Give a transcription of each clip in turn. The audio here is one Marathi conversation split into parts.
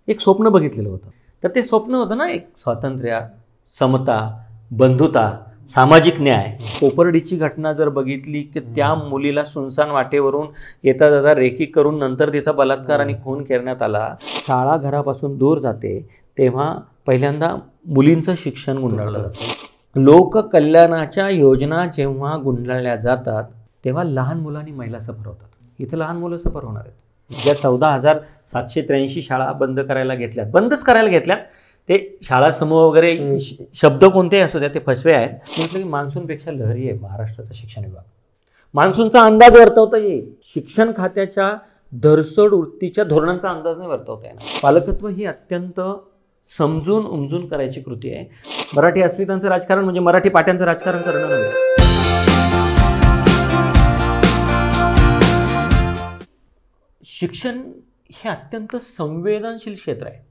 एक स्वप्न बघितलेलं होतं. तर ते स्वप्न होतं ना, एक स्वातंत्र्य, समता, बंधुता, सामाजिक न्याय. कोपर्डीची घटना जर बघितली की त्या मुलीला सुनसान वाटेवरून येता जाता रेकी करून नंतर तिचा बलात्कार आणि खून करण्यात आला. शाळा घरापासून दूर जाते तेव्हा पहिल्यांदा मुलींचं शिक्षण गुंडाळलं जातं. लोककल्याणाच्या योजना जेव्हा गुंडाळल्या जातात तेव्हा लहान मुलांनी महिला सफर होतात. इथं लहान मुलं सफर होणार आहेत. ज्या 14,783 शाळा बंदच करायला घेतल्यात. ते शाळा समूह वगैरे शब्द कोणतेही असू द्या ते फसवे आहेत. म्हटलं की मान्सूनपेक्षा लहरी आहे महाराष्ट्राचा शिक्षण विभाग. मान्सूनचा अंदाज वर्तवता येईल, शिक्षण खात्याच्या धरसोड वृत्तीच्या धोरणांचा अंदाज नाही वर्तवता येणार. पालकत्व ही अत्यंत समजून उमजून करायची कृती आहे. मराठी अस्मितांचं राजकारण म्हणजे मराठी पाट्यांचं राजकारण करणं नव्हे. शिक्षण हे अत्यंत संवेदनशील क्षेत्र आहे.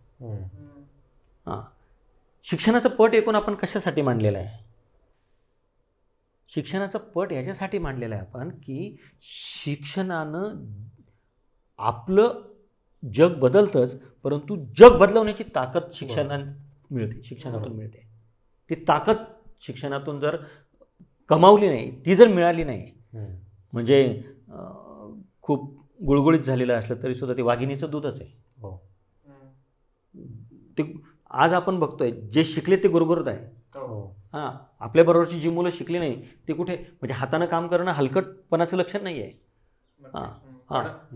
शिक्षणाचा पट एकूण आपण कशासाठी मांडलेला आहे? शिक्षणाचा पट याच्यासाठी मांडलेला आहे आपण की शिक्षणानं आपलं जग बदलतंच, परंतु जग बदलवण्याची ताकद शिक्षणातून मिळते. ती ताकद शिक्षणातून जर कमावली नाही, ती जर मिळाली नाही, म्हणजे खूप गुळगुळीत झालेलं असलं तरी सुद्धा ते वाघिणीचं दूधच आहे. ते आज आपण बघतोय जे शिकले ते गुरगुरत आहे. आपल्याबरोबरची जी मुलं शिकली नाही ते कुठे, म्हणजे हातानं काम करणं हलकटपणाचं लक्षण नाही आहे.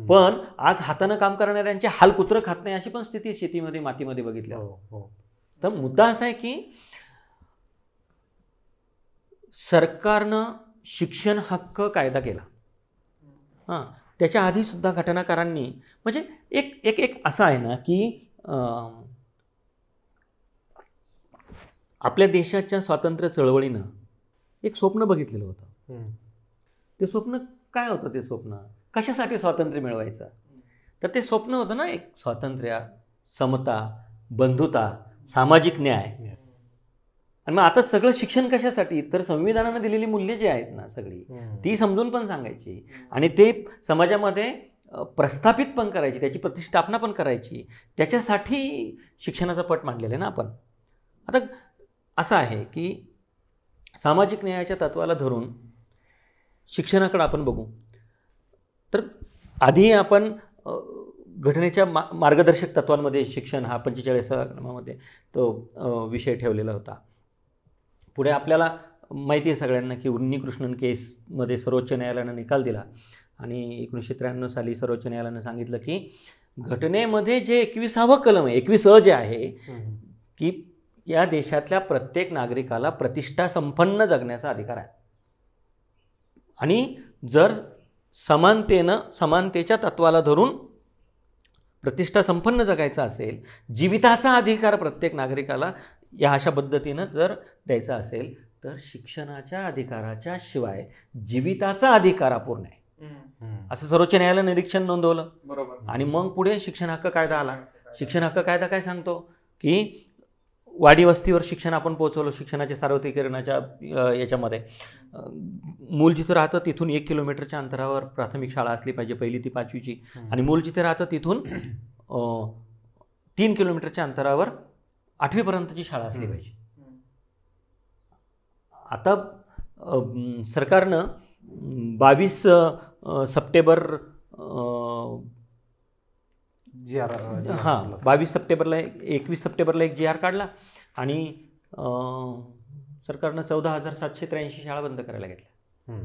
पण आज हातानं काम करणाऱ्यांचे हाल कुत्रं खात नाही अशी पण स्थिती शेतीमध्ये मातीमध्ये बघितल्या. तर मुद्दा असा आहे की सरकारनं शिक्षण हक्क कायदा केला. त्याच्या आधी सुद्धा घटनाकारांनी, म्हणजे एक एक असं आहे ना की आपल्या देशाच्या स्वातंत्र्य चळवळीनं एक स्वप्न बघितलेलं होतं. ते स्वप्न काय होतं? ते स्वप्न कशासाठी स्वातंत्र्य मिळवायचं? तर ते स्वप्न होतं ना, एक स्वातंत्र्य, समता, बंधुता, सामाजिक न्याय. आणि मग आता सगळं शिक्षण कशासाठी? तर संविधानानं दिलेली मूल्य जी आहेत ना सगळी, ती समजून पण सांगायची आणि ते समाजामध्ये प्रस्थापित पण करायची, त्याची प्रतिष्ठापना पण करायची. त्याच्यासाठी शिक्षणाचा पट मांडलेला आहे ना आपण. आता असं आहे की सामाजिक न्यायाच्या तत्वाला धरून शिक्षणाकडे आपण बघू तर आधी आपण घटनेच्या मार्गदर्शक तत्वांमध्ये शिक्षण हा 45व्या कलमामध्ये तो विषय ठेवलेला होता. पुढे आपल्याला माहिती आहे सगळ्यांना की उन्नी कृष्णन केसमध्ये सर्वोच्च न्यायालयानं निकाल दिला आणि 1993 साली सर्वोच्च न्यायालयानं सांगितलं की घटनेमध्ये जे 21वं कलम आहे, 21 जे आहे की या देशातल्या प्रत्येक नागरिकाला प्रतिष्ठा संपन्न जगण्याचा अधिकार आहे आणि जर समानतेच्या तत्वाला धरून प्रतिष्ठा संपन्न जगायचं असेल, जीविताचा अधिकार प्रत्येक नागरिकाला या अशा पद्धतीनं जर द्यायचा असेल तर शिक्षणाच्या अधिकाराच्या शिवाय जीविताचा अधिकार अपूर्ण आहे असं सर्वोच्च न्यायालयानं निरीक्षण नोंदवलं. बरोबर. आणि मग पुढे शिक्षण हक्क कायदा आला. शिक्षण हक्क कायदा काय सांगतो की वाडी वस्तीवर शिक्षण आपण पोहोचवलं. शिक्षणाच्या सार्वत्रिकरणाच्या याच्यामध्ये मूल जिथं राहतं तिथून 1 किलोमीटरच्या अंतरावर प्राथमिक शाळा असली पाहिजे, 1ली ते 5वीची. आणि मूल जिथे राहतं तिथून 3 किलोमीटरच्या अंतरावर 8वीपर्यंतची शाळा असली पाहिजे. आता सरकारनं 22 सप्टेंबर 21 सप्टेंबरला एक GR काढला आणि सरकारनं 14,783 शाळा बंद करायला घेतल्या.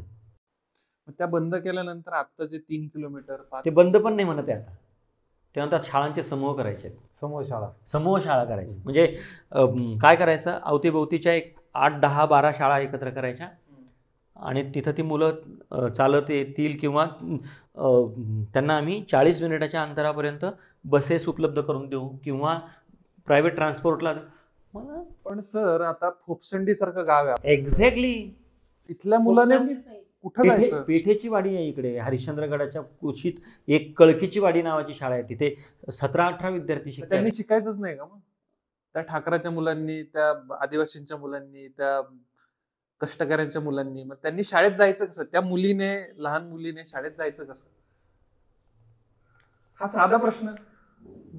त्या बंद केल्यानंतर आत्ताचे 3 किलोमीटर ते बंद पण नाही म्हणत आहे आता. ते म्हणतात शाळांचे समूह करायचे, समूह शाळा करायची. म्हणजे काय करायचं, अवतीभोवतीच्या एक 8, 10, 12 शाळा एकत्र करायच्या आणि तिथं ती मुलं चालत येतील किंवा त्यांना आम्ही 40 मिनिटाच्या अंतरापर्यंत बसेस उपलब्ध करून देऊ किंवा प्रायव्हेट ट्रान्सपोर्टला. पण सर आता फोपसंडी सारखं गाव आहे. एक्झॅक्टली. इथल्या मुलाने कुठं जायचं? पेठेची वाडी आहे इकडे हरिश्चंद्रगडाच्या कुशीत एक कळकीची वाडी नावाची शाळा आहे. तिथे 17-18 विद्यार्थी शिकतात. त्यांनी शिकायचंच नाही का? मग त्या ठाकराच्या मुलांनी, त्या आदिवासींच्या मुलांनी, त्या कष्टकऱ्यांच्या मुलांनी, मग त्यांनी शाळेत जायचं कसं? त्या मुलीने, लहान मुलीने शाळेत जायचं कसं? हा साधा प्रश्न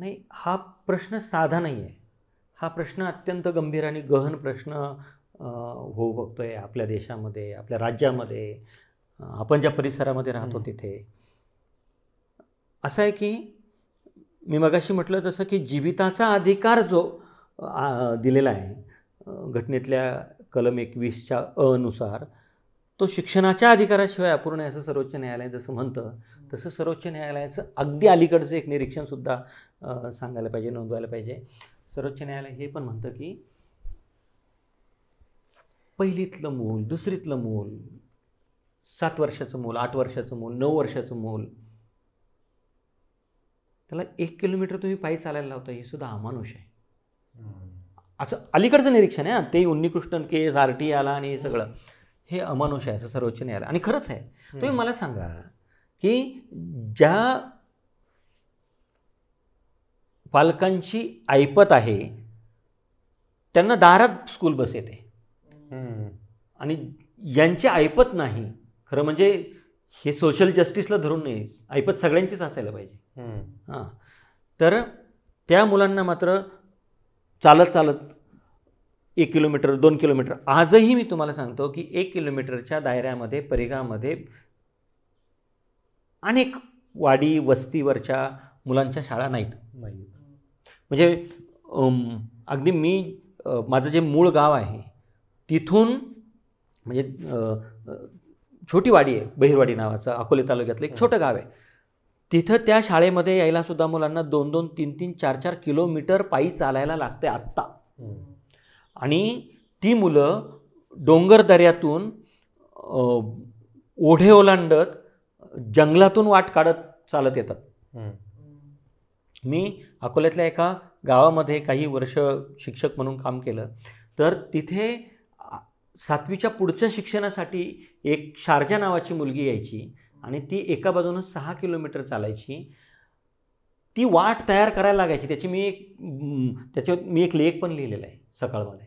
नाही, हा प्रश्न साधा नाही आहे. हा प्रश्न अत्यंत गंभीर आणि गहन प्रश्न होऊ बघतोय आपल्या देशामध्ये, आपल्या राज्यामध्ये, आपण ज्या परिसरामध्ये राहतो तिथे. असं आहे की मी मगाशी म्हटलं तसं की जीविताचा अधिकार जो दिलेला आहे घटनेतल्या कलम 21च्या नुसार, तो शिक्षणाच्या अधिकाराशिवाय अपूर्ण आहे असं सर्वोच्च न्यायालय जसं म्हणतं, तसं सर्वोच्च न्यायालयाचं अगदी अलीकडचं एक निरीक्षणसुद्धा सांगायला पाहिजे, नोंदवायला पाहिजे. सर्वोच्च न्यायालय हे पण म्हणतं की पहिलीतलं मूल, दुसरीतलं मूल, 7 वर्षाचं मूल, 8 वर्षाचं मूल, 9 वर्षाचं मूल, त्याला 1 किलोमीटर तुम्ही पायी चालायला लावता, हे सुद्धा अमानुष आहे. असं अलीकडचं निरीक्षण आहे. ते उन्नीकृष्णन केस, RT आला आणि हे सगळं, हे अमानुष आहे असं सर्वोच्च न्यायालय. आणि खरंच आहे. तुम्ही मला सांगा की ज्या पालकांची ऐपत आहे त्यांना दारात स्कूल बस येते, आणि ज्यांची ऐपत नाही, खरं म्हणजे हे सोशल जस्टिसला धरून नाही, ऐपत सगळ्यांचीच असायला पाहिजे. हां, तर त्या मुलांना मात्र चालत चालत 1 किलोमीटर, 2 किलोमीटर, आजही मी तुम्हाला सांगतो की 1 किलोमीटरच्या दायऱ्यामध्ये, परिघामध्ये अनेक वाडी वस्तीवरच्या मुलांच्या शाळा नाहीत. म्हणजे अगदी मी माझं जे मूळ गाव आहे तिथून, म्हणजे छोटी वाडी आहे, बहिरवाडी नावाचं, अकोले तालुक्यातलं एक छोटं गाव आहे. तिथं त्या शाळेमध्ये यायला सुद्धा मुलांना 2-2, 3-3, 4-4 किलोमीटर पायी चालायला लागते आत्ता. आणि ती मुलं डोंगर दऱ्यातून ओढे ओलांडत जंगलातून वाट काढत चालत येतात. मी अकोल्यातल्या एका गावामध्ये काही वर्ष शिक्षक म्हणून काम केलं, तर तिथे 7वीच्या पुढच्या शिक्षणासाठी एक शारजा नावाची मुलगी यायची आणि ती एका बाजूनं 6 किलोमीटर चालायची. ती वाट तयार करायला लागायची. त्याच्यावर मी एक लेख पण लिहिलेला आहे सकाळमध्ये.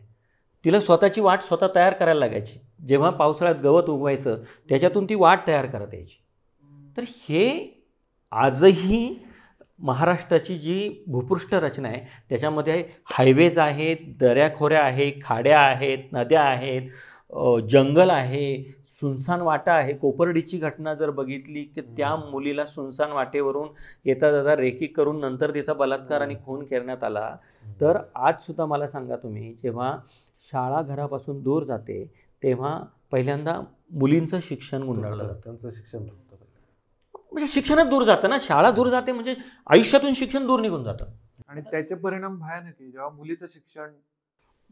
तिला स्वतःची वाट स्वतः तयार करायला लागायची. जेव्हा पावसाळ्यात गवत उगवायचं त्याच्यातून ती वाट तयार करत यायची. तर हे आजही महाराष्ट्राची जी भूपृष्ठ रचना आहे त्याच्यामध्ये हायवेज आहेत, दऱ्याखोऱ्या आहेत, खाड्या आहेत, नद्या आहेत, जंगल आहे, सुनसान वाटा आहे. कोपर्डीची घटना जर बघितली की त्या मुलीला सुनसान वाटेवरून येता जाता रेकी करून नंतर तिचा बलात्कार आणि खून करण्यात आला. तर आज सुद्धा मला सांगा तुम्ही, जेव्हा शाळा घरापासून दूर जाते तेव्हा पहिल्यांदा मुलींचं शिक्षण गुंडाळलं जातं. त्यांचं शिक्षण म्हणजे शिक्षणच दूर जातं ना, शाळा दूर जाते म्हणजे आयुष्यातून शिक्षण दूर निघून जातं. आणि त्याचे परिणाम भयानक आहे. जेव्हा मुलीचं शिक्षण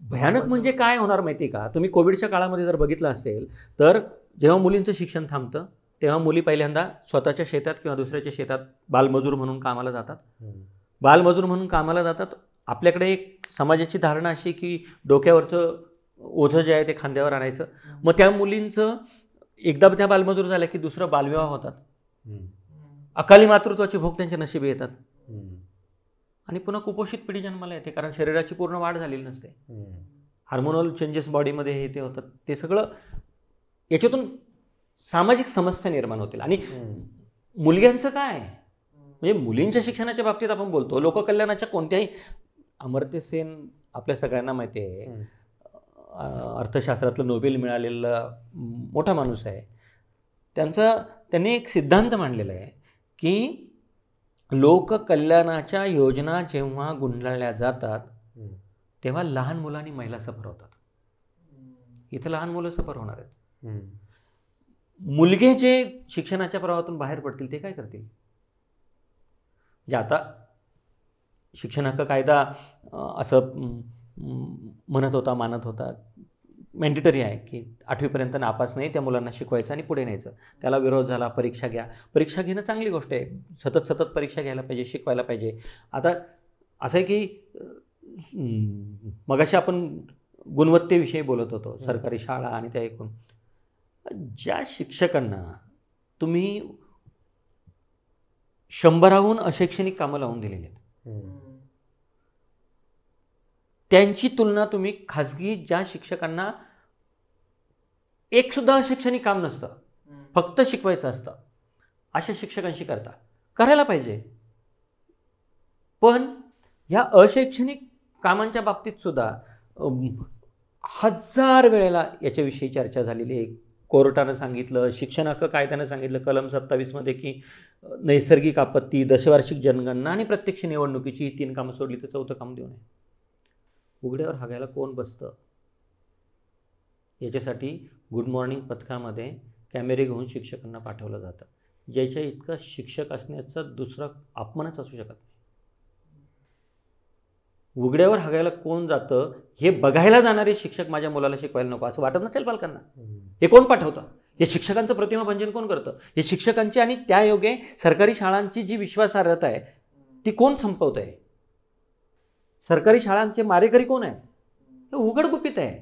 भयानक म्हणजे काय होणार माहिती का, तुम्ही कोविडच्या काळामध्ये जर बघितलं असेल तर जेव्हा मुलींचं शिक्षण थांबतं तेव्हा मुली पहिल्यांदा स्वतःच्या शेतात किंवा दुसऱ्याच्या शेतात बालमजूर म्हणून कामाला जातात. बालमजूर म्हणून कामाला जातात. आपल्याकडे एक समाजाची धारणा अशी की डोक्यावरचं ओझं जे आहे ते खांद्यावर आणायचं. मग त्या मुलींचं एकदा त्या बालमजूर झाल्या की दुसरं बालविवाह होतात. अकाली मातृत्वाचे भोग त्यांच्या नशिबी येतात आणि पुन्हा कुपोषित पिढी जन्माला येते, कारण शरीराची पूर्ण वाढ झालेली नसते. हार्मोनल चेंजेस बॉडीमध्ये हे ते होतात. ते सगळं याच्यातून सामाजिक समस्या निर्माण होतील. आणि मुलग्यांचं काय, म्हणजे मुलींच्या शिक्षणाच्या बाबतीत आपण बोलतो, लोककल्याणाच्या कोणत्याही, अमर्त्य सेन आपल्या सगळ्यांना माहिती आहे, अर्थशास्त्रातलं नोबेल मिळालेला मोठा माणूस आहे. त्यांनी एक सिद्धांत मांडलेला आहे की लोककल्याणाच्या योजना जेव्हा गुंडाळल्या जातात तेव्हा लहान मुलांनी महिला सफर होतात. इथं लहान मुलं सफर होणार आहेत. मुलगे जे शिक्षणाच्या प्रवाहातून बाहेर पडतील ते काय करतील. म्हणजे आता शिक्षण हक्क कायदा असं म्हणत होता, मानत होता, मॅन्डेटरी आहे की 8वीपर्यंत नापास नाही त्या मुलांना शिकवायचं आणि पुढे न्यायचं. त्याला विरोध झाला, परीक्षा घ्या. परीक्षा घेणं चांगली गोष्ट आहे, सतत परीक्षा घ्यायला पाहिजे, शिकवायला पाहिजे. आता असं आहे की मगाशी आपण गुणवत्तेविषयी बोलत होतो, सरकारी शाळा आणि त्या एकूण ज्या शिक्षकांना तुम्ही 100हून अशैक्षणिक कामं लावून दिलेली आहेत त्यांची तुलना तुम्ही खाजगी ज्या शिक्षकांना एक सुद्धा शैक्षणिक काम नसतं, फक्त शिकवायचं असतं, अशा शिक्षकांशी करायला पाहिजे. पण ह्या अशैक्षणिक कामांच्या बाबतीत सुद्धा 1000 वेळेला याच्याविषयी चर्चा झालेली आहे. कोर्टानं सांगितलं, शिक्षण हक्क कायद्यानं सांगितलं कलम 27 की नैसर्गिक आपत्ती, दशवार्षिक जनगणना आणि प्रत्यक्ष निवडणुकीची ही 3 कामं सोडली तर 4थं काम देऊ नये. उघड्यावर हागायला कोण बसतं? याच्यासाठी गुड मॉर्निंग पथकामध्ये कॅमेरे घेऊन शिक्षकांना पाठवलं जातं, ज्याच्या इतका शिक्षक असण्याचा दुसरा अपमानच असू शकत नाही. उघड्यावर हागायला कोण जातं हे बघायला जाणारे शिक्षक माझ्या मुलाला शिकवायला नको असं वाटत नसेल पालकांना. हे कोण पाठवतं? हे शिक्षकांचं प्रतिमाभंजन कोण करतं? हे शिक्षकांची आणि त्यायोगे सरकारी शाळांची जी विश्वासार्हता आहे ती कोण संपवत आहे? सरकारी शाळांचे मारेकरी कोण आहे? हे उघडगुपित आहे.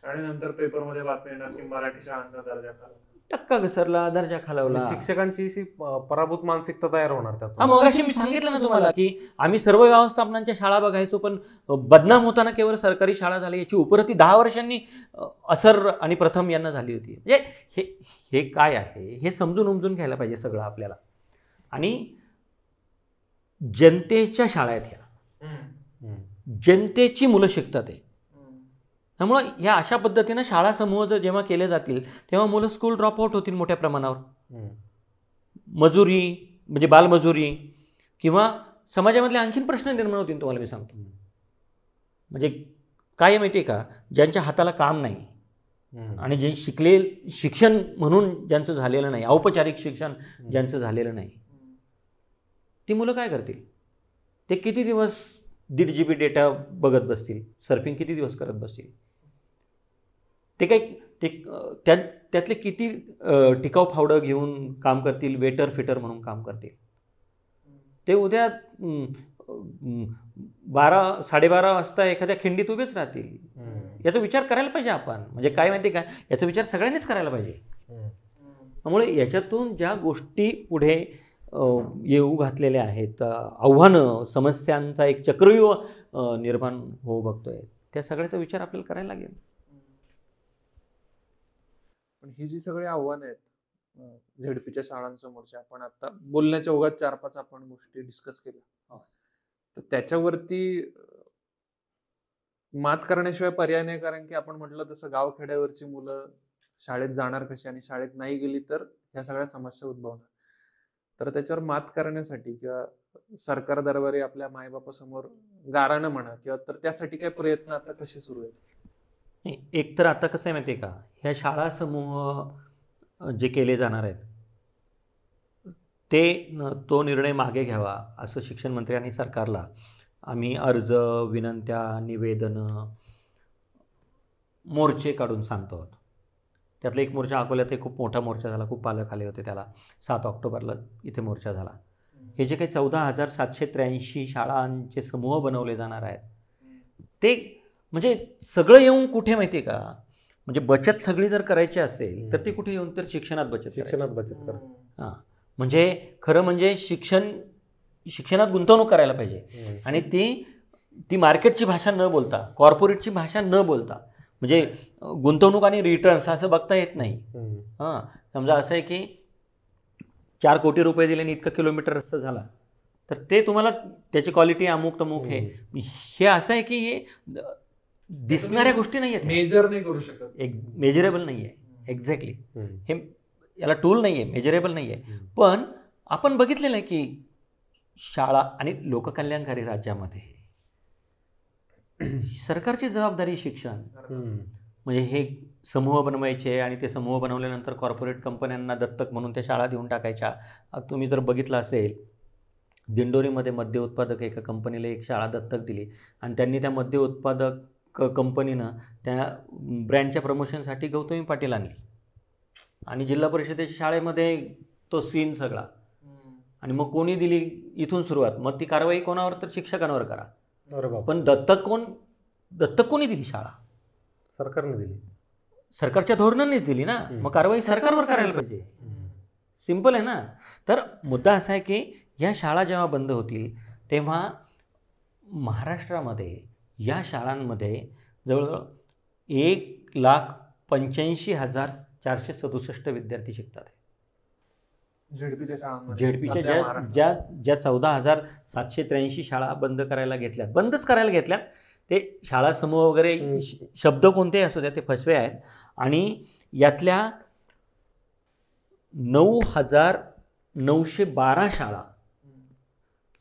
आणि नंतर पेपरमध्ये बातमी येणार की मराठी शाळांचा दर्जा टक्का घसरला, दर्जा खालवला. शिक्षकांची पराभूत मानसिकता तयार होणार त्यात. हा, मग अशी मी सांगितलं ना तुम्हाला की आम्ही सर्व व्यवस्थापनांच्या शाळा बघायचो, पण बदनाम होताना केवळ सरकारी शाळा झाली. याची उपरती 10 वर्षांनी असर आणि प्रथम यांना झाली होती. म्हणजे हे काय आहे हे समजून उमजून घ्यायला पाहिजे सगळं आपल्याला. आणि जनतेच्या शाळा आहेत ह्या, जनतेची मुलं शिकतात आहे. त्यामुळं ह्या अशा पद्धतीनं शाळा समूह जेव्हा केले जातील तेव्हा मुलं स्कूल ड्रॉपआउट होतील मोठ्या प्रमाणावर. मजुरी म्हणजे बालमजुरी किंवा समाजामधले आणखीन प्रश्न निर्माण होतील. तुम्हाला मी सांगतो, म्हणजे काय माहिती आहे का, ज्यांच्या हाताला काम नाही आणि जे शिक्षण म्हणून ज्यांचं झालेलं नाही, औपचारिक शिक्षण ज्यांचं झालेलं नाही, ती मुलं काय करतील? ते किती दिवस 1.5 GB डेटा बघत बसतील? सर्फिंग किती दिवस करत बसतील? त्यातले किती टिकाऊ फावडं घेऊन काम करतील, वेटर फिटर म्हणून काम करतील? ते उद्या 12-12:30 वाजता एखाद्या खिंडीत उभेच राहतील. याचा विचार करायला पाहिजे आपण. म्हणजे काय माहिती का, याचा विचार सगळ्यांनीच करायला पाहिजे. त्यामुळे याच्यातून ज्या गोष्टी पुढे येऊ घातलेल्या आहेत, आव्हानं, समस्यांचा एक चक्रव्यूह निर्माण होऊ बघतोय, त्या सगळ्याचा विचार आपल्याला करायला लागेल. पण ही जी सगळी आव्हानं आहेत झेडपीच्या शाळांसमोरच्या, आपण आता बोलण्याच्या ओघात 4-5 आपण गोष्टी डिस्कस केल्या, तर त्याच्यावरती मात करण्याशिवाय पर्याय नाही. कारण की आपण म्हटलं तसं गावखेड्यावरची मुलं शाळेत जाणार कशी आणि शाळेत नाही गेली तर ह्या सगळ्या समस्या उद्भवणार. तर त्याच्यावर मात करण्यासाठी किंवा सरकार दरबारी आपल्या मायबापासमोर गाराणं म्हणा किंवा तर त्यासाठी काय प्रयत्न आता कसे सुरू आहेत? एक तर आता कसं आहे माहिती आहे का, ह्या शाळा समूह जे केले जाणार आहेत तो निर्णय मागे घ्यावा असं शिक्षण मंत्री आणि सरकारला आम्ही अर्ज, विनंत्या, निवेदनं, मोर्चे काढून सांगतो आहोत. त्यातला एक मोर्चा अकोल्यात खूप मोठा मोर्चा झाला, खूप पालक आले होते त्याला. 7 ऑक्टोबरला इथे मोर्चा झाला. हे जे काही 14,783 शाळांचे समूह बनवले जाणार आहेत ते म्हणजे सगळं येऊन कुठे माहिती आहे का, म्हणजे बचत सगळी जर करायची असेल तर ती कुठे येऊन तर शिक्षणात बचत करा. हां, म्हणजे खरं म्हणजे शिक्षणात गुंतवणूक करायला पाहिजे. आणि ती मार्केटची भाषा न बोलता, कॉर्पोरेटची भाषा न बोलता, म्हणजे गुंतवणूक आणि रिटर्न्स असं बघता येत नाही. हां, समजा असं आहे की 4 कोटी रुपये दिले आणि इतका किलोमीटर रस्ता झाला तर ते तुम्हाला त्याची क्वालिटी अमुक तमुक हे असं आहे की हे दिसणाऱ्या गोष्टी नाही आहेत, मेजर नाही करू शकत, मेजरेबल नाही आहे. एक्झॅक्टली, हे याला टूल नाही आहे, मेजरेबल नाही आहे. पण आपण बघितलेलं आहे की शाळा आणि लोककल्याणकारी राज्यामध्ये सरकारची जबाबदारी शिक्षण. म्हणजे हे समूह बनवायचे आणि ते समूह बनवल्यानंतर कॉर्पोरेट कंपन्यांना दत्तक म्हणून त्या शाळा देऊन टाकायच्या. तुम्ही जर बघितलं असेल, दिंडोरीमध्ये मद्य उत्पादक एका कंपनीला एक शाळा दत्तक दिली आणि त्यांनी त्या मद्य उत्पादक कंपनीनं त्या ब्रँडच्या प्रमोशनसाठी गौतमी पाटील आणली आणि जिल्हा परिषदेच्या शाळेमध्ये तो सीन सगळा. आणि मग कोणी दिली इथून सुरुवात, मग ती कारवाई कोणावर तर शिक्षकांवर करा. पण दत्तक कोणी दिली? शाळा सरकारने दिली, सरकारच्या धोरणांनीच दिली ना. मग कारवाई सरकारवर करायला पाहिजे. सिंपल आहे ना. तर मुद्दा असा आहे की या शाळा जेव्हा बंद होतील तेव्हा महाराष्ट्रामध्ये या शाळांमध्ये जवळजवळ 1,85,467 विद्यार्थी शिकतात. झेडपीच्या शाळांमध्ये झेडपीच्या सध्या ज्या महाराष्ट्रात. ज्या ज्या 14,783 शाळा बंदच करायला घेतल्यात. ते शाळा समूह वगैरे शब्द कोणतेही असू द्या ते फसवे आहेत. आणि यातल्या 9,912 शाळा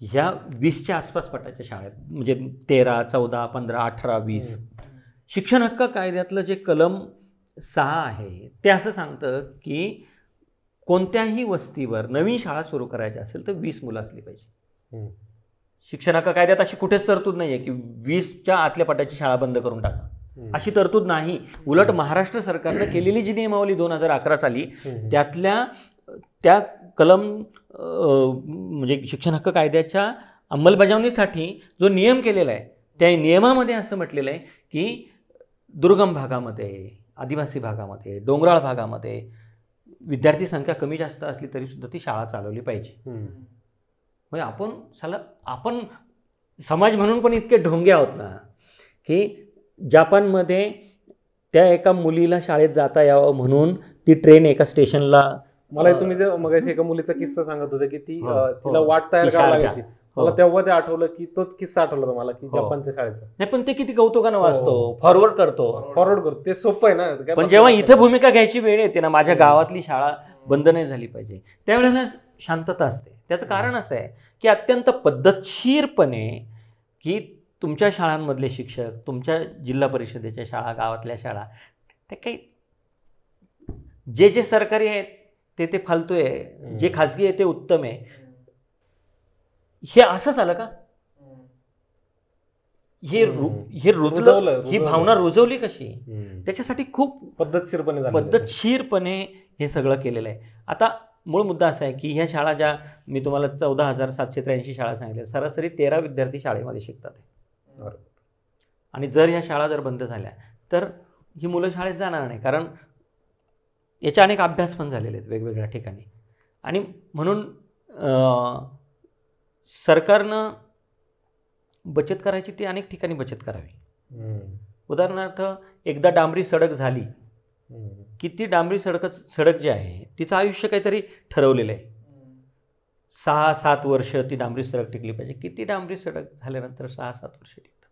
ह्या 20च्या आसपास पटाच्या शाळा आहेत. म्हणजे 13, 14, 15, 18, 20. शिक्षण हक्क कायद्यातलं जे कलम 6 आहे ते असं सांगतं की कोणत्याही वस्तीवर नवीन शाळा सुरू करायची असेल तर 20 मुलं असली पाहिजे. शिक्षण हक्क कायद्यात अशी कुठेच तरतूद नाही आहे की 20च्या आतल्या पटाची शाळा बंद करून टाका, अशी तरतूद नाही. उलट महाराष्ट्र सरकारनं केलेली जी नियमावली 2011 साली त्या कलम म्हणजे शिक्षण हक्क कायद्याच्या अंमलबजावणीसाठी जो नियम केलेला आहे त्या नियमामध्ये असं म्हटलेलं आहे की दुर्गम भागामध्ये, आदिवासी भागामध्ये, डोंगराळ भागामध्ये विद्यार्थी संख्या कमी जास्त असली तरी सुद्धा ती शाळा चालवली पाहिजे. म्हणजे आपण समाज म्हणून पण इतके ढोंगे आहोत ना की जपानमध्ये त्या एका मुलीला शाळेत जाता यावं म्हणून ती ट्रेन एका स्टेशनला, मला तुम्ही जे मगाशी एका मुलीचा किस्सा सांगत होते की तिला वाट तयार ती करावी शाळेत लागायची, मला तेव्हा ते आठवलं की तोच किस्सा आठवला तुम्हाला की जपानच्या शाळेचा. नाही पण ते किती कौतुकानं वाचतो, फॉरवर्ड करतो. ते सोपं आहे ना. पण जेव्हा इथं भूमिका घ्यायची वेळ येते ना, माझ्या गावातली शाळा बंद नाही झाली पाहिजे, त्यावेळेला शांतता असते. त्याचं कारण असं आहे की अत्यंत पद्धतशीरपणे की तुमच्या शाळांमधले शिक्षक, तुमच्या जिल्हा परिषदेच्या शाळा, गावातल्या शाळा, ते काही जे सरकारी आहे ते फालतू आहे, जे खाजगी आहे ते उत्तम आहे, हे असंच आलं का? हे रुजलं, ही भावना रुजवली कशी? त्याच्यासाठी खूप पद्धतशीरपणे हे सगळं केलेलं आहे. आता मूळ मुद्दा असा आहे की ह्या शाळा ज्या मी तुम्हाला 14,783 शाळा सांगितल्या, सरासरी 13 विद्यार्थी शाळेमध्ये शिकतात. आणि जर ह्या शाळा जर बंद झाल्या तर ही मुलं शाळेत जाणार नाही, कारण याचे अनेक अभ्यास पण झालेले आहेत वेगवेगळ्या ठिकाणी. आणि म्हणून सरकारनं बचत करायची ती अनेक ठिकाणी बचत करावी. उदाहरणार्थ एकदा डांबरी सडक झाली की ती डांबरी सडक जी आहे तिचं आयुष्य काहीतरी ठरवलेलं आहे, 6-7 वर्ष ती डांबरी सडक टिकली पाहिजे. किती डांबरी सडक झाल्यानंतर 6-7 वर्ष टिकतात?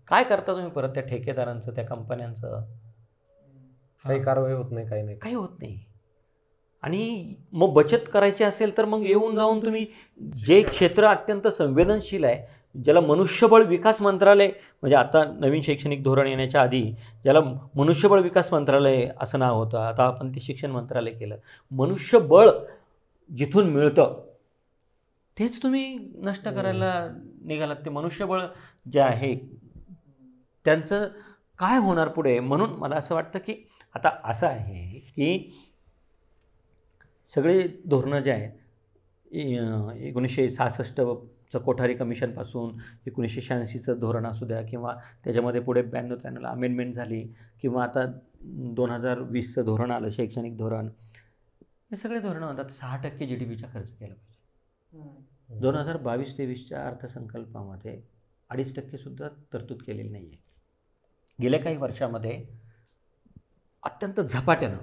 काय करता तुम्ही परत त्या ठेकेदारांचं, त्या कंपन्यांचं? काही कारवाई होत नाही, काही होत नाही. आणि मग बचत करायची असेल तर मग येऊन जाऊन तुम्ही जे क्षेत्र अत्यंत संवेदनशील आहे, ज्याला मनुष्यबळ विकास मंत्रालय, म्हणजे आता नवीन शैक्षणिक धोरण येण्याच्या आधी ज्याला मनुष्यबळ विकास मंत्रालय असं नाव होतं, आता आपण ते शिक्षण मंत्रालय केलं. मनुष्यबळ जिथून मिळतं तेच तुम्ही नष्ट करायला निघालात. ते मनुष्यबळ जे आहे त्यांचं काय होणार पुढे? म्हणून मला असं वाटतं की आता असं आहे की सगळे धोरणं जे आहेत 1966चं कोठारी कमिशनपासून 1986चं धोरण असू द्या, किंवा त्याच्यामध्ये पुढे 92-93ला अमेंडमेंट झाली, किंवा आता 2020चं धोरण आलं, शैक्षणिक धोरण, हे सगळे धोरणं म्हणतात 6% GDPचा खर्च केला पाहिजे. 2022-23च्या अर्थसंकल्पामध्ये 2.5% सुद्धा तरतूद केलेली नाही आहे. गेल्या काही वर्षामध्ये अत्यंत झपाट्यानं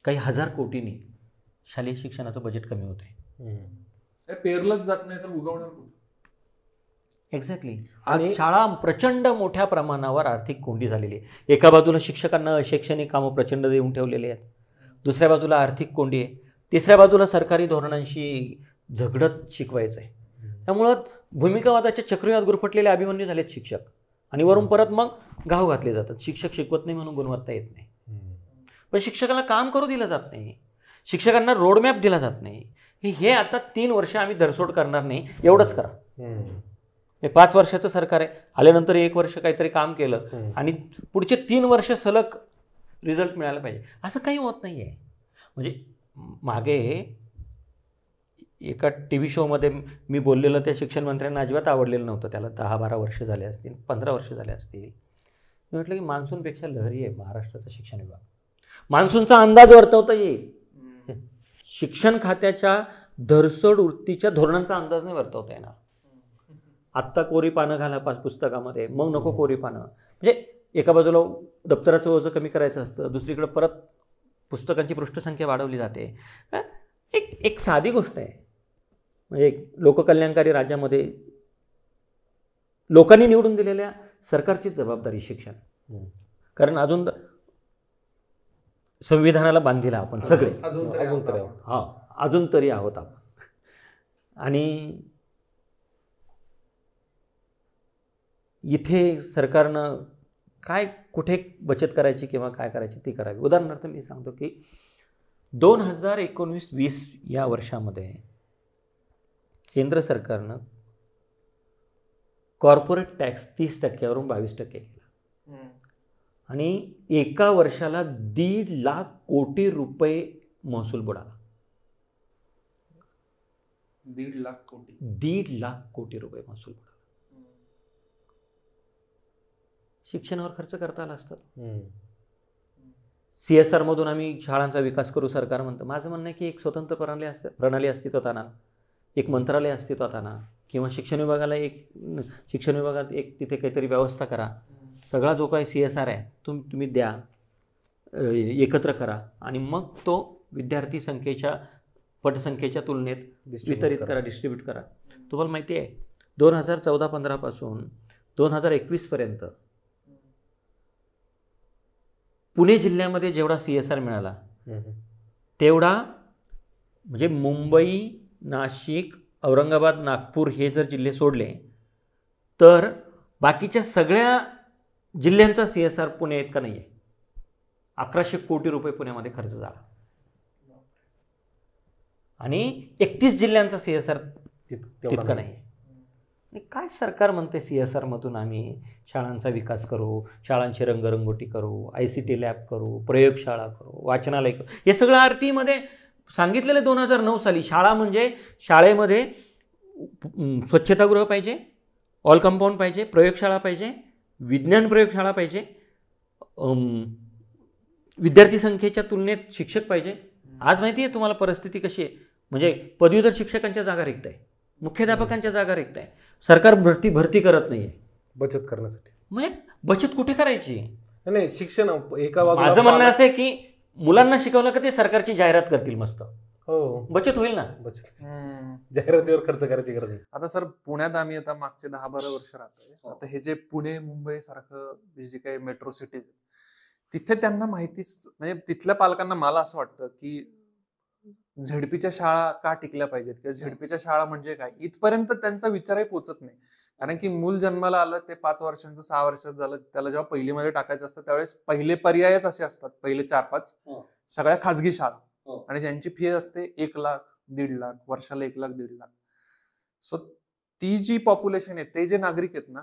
काही 1000 कोटींनी शालेय शिक्षणाचं बजेट कमी होत आहे. पेरलंच जात नाही तर उगवणार कुठं? एक्झॅक्टली. आज शाळा प्रचंड मोठ्या प्रमाणावर आर्थिक कोंडी झालेली आहे. एका बाजूला शिक्षकांना शैक्षणिक कामं प्रचंड देऊन ठेवलेली आहेत, दुसऱ्या बाजूला आर्थिक कोंडी आहे, तिसऱ्या बाजूला सरकारी धोरणांशी झगडत शिकवायचं आहे. त्यामुळं भूमिकावादाच्या चक्रीवाद गुरफटलेले अभिमन्यू झालेत शिक्षक, आणि वरून परत मग घाव घातले जातात. शिक्षक शिकवत नाही म्हणून गुणवत्ता येत नाही, पण शिक्षकाला काम करू दिलं जात नाही, शिक्षकांना रोडमॅप दिला जात नाही. हे आता 3 वर्ष आम्ही धरसोड करणार नाही, एवढंच करा. हे 5 वर्षाचं सरकार आहे, आल्यानंतर 1 वर्ष काहीतरी काम केलं आणि पुढचे 3 वर्ष सलग रिझल्ट मिळाला पाहिजे, असं काही होत नाही आहे. म्हणजे मागे एका TV शोमध्ये मी बोललेलं त्या शिक्षण मंत्र्यांना अजिबात आवडलेलं नव्हतं. त्याला 10-12 वर्ष झाले असतील, 15 वर्ष झाले असतील. मी म्हटलं की मान्सूनपेक्षा लहरी आहे महाराष्ट्राचा शिक्षण विभाग. मान्सूनचा अंदाज वर्तवता येईल, शिक्षण खात्याच्या धरसोड वृत्तीच्या धोरणांचा अंदाज नाही वर्तवता येणार. आत्ता कोरी पानं घाला पुस्तकामध्ये, मग नको कोरी पानं. म्हणजे एका बाजूला दप्तराचं ओझं कमी करायचं असतं, दुसरीकडे परत पुस्तकांची पृष्ठसंख्या वाढवली जाते. एक साधी गोष्ट आहे, म्हणजे लोककल्याणकारी राज्यामध्ये लोकांनी निवडून दिलेल्या सरकारचीच जबाबदारी शिक्षण. कारण अजून संविधानाला बांधील आपण सगळे, अजून तरी आहोत आपण. आणि इथे सरकारनं काय कुठे बचत करायची किंवा काय करायची ती करावी. उदाहरणार्थ मी सांगतो की 2019-20 या वर्षामध्ये केंद्र सरकारनं कॉर्पोरेट टॅक्स 30% 22% केला आणि एका वर्षाला 1.5 लाख कोटी रुपये महसूल बुडाला. 1.5 लाख कोटी 1.5 लाख कोटी रुपये महसूल बुडाला. शिक्षणावर खर्च करता आला असतात. CSR मधून आम्ही शाळांचा विकास करू सरकार म्हणतं. माझं म्हणणं आहे की एक स्वतंत्र प्रणाली अस्तित्वात आणा, एक मंत्रालय अस्तित्वात आणा, किंवा शिक्षण विभागात एक तिथे काहीतरी व्यवस्था करा. सगळा जो काही CSR आहे तुम्ही द्या, एकत्र करा आणि मग तो विद्यार्थी पटसंख्येच्या तुलनेत वितरित करा, डिस्ट्रीब्यूट करा. तुम्हाला माहिती आहे 2014-15 पासून 2021 पर्यंत पुणे जिल्ह्यामध्ये जेवढा CSR मिळाला तेवढा, म्हणजे मुंबई, नाशिक, औरंगाबाद, नागपूर हे जर जिल्हे सोडले तर बाकीच्या सगळ्या जिल्ह्यांचा CSR पुणे इतका नाही आहे. 1100 कोटी रुपये पुण्यामध्ये खर्च झाला आणि 31 जिल्ह्यांचा CSR तितका नाही. काय सरकार म्हणते CSR मधून आम्ही शाळांचा विकास करू, शाळांची रंगरंगोटी करू, ICT लॅब करू, प्रयोगशाळा करू, वाचनालय करू. हे सगळं RT मध्ये सांगितलेलं 2009 साली. शाळा म्हणजे शाळेमध्ये स्वच्छतागृह पाहिजे, ऑल कंपाऊंड पाहिजे, प्रयोगशाळा पाहिजे, विज्ञान प्रयोगशाळा पाहिजे, विद्यार्थी संख्येच्या तुलनेत शिक्षक पाहिजे. आज माहिती आहे तुम्हाला परिस्थिती कशी आहे, म्हणजे पदवीधर शिक्षकांच्या जागा रिक्त आहे, मुख्याध्यापकांच्या जागा रिक्त आहे. सरकार भरती करत नाही आहे बचत करण्यासाठी. म्हणजे बचत कुठे करायची? नाही, शिक्षण एका बाजूला माझं म्हणणं असं आहे की मुलांना शिकवलं का ते सरकारची जाहिरात करतील, मस्त बचत होईल ना. बचत जाहिरातीवर खर्च करायची गरज नाही. आता सर पुण्यात आम्ही आता मागचे 10-12 वर्ष राहतोय. आता हे जे पुणे, मुंबई सारखं जे काही मेट्रो सिटीज तिथे त्यांना माहितीच, म्हणजे तिथल्या पालकांना मला असं वाटतं की झेडपीच्या शाळा का टिकल्या पाहिजेत किंवा झेडपीच्या शाळा म्हणजे काय इथपर्यंत त्यांचा विचारही पोहोचत नाही. कारण की मूल जन्माला आलं ते 5 वर्षांचं 6 वर्षाचं झालं, त्याला जेव्हा पहिलीमध्ये टाकायचं असतं त्यावेळेस पहिले पर्यायच असे असतात, पहिले 4-5 सगळ्या खाजगी शाळा आणि ज्यांची फी असते 1 लाख 1.5 लाख, वर्षाला 1 लाख 1.5 लाख. सो ती जी पॉप्युलेशन आहे, ते जे नागरिक आहेत ना,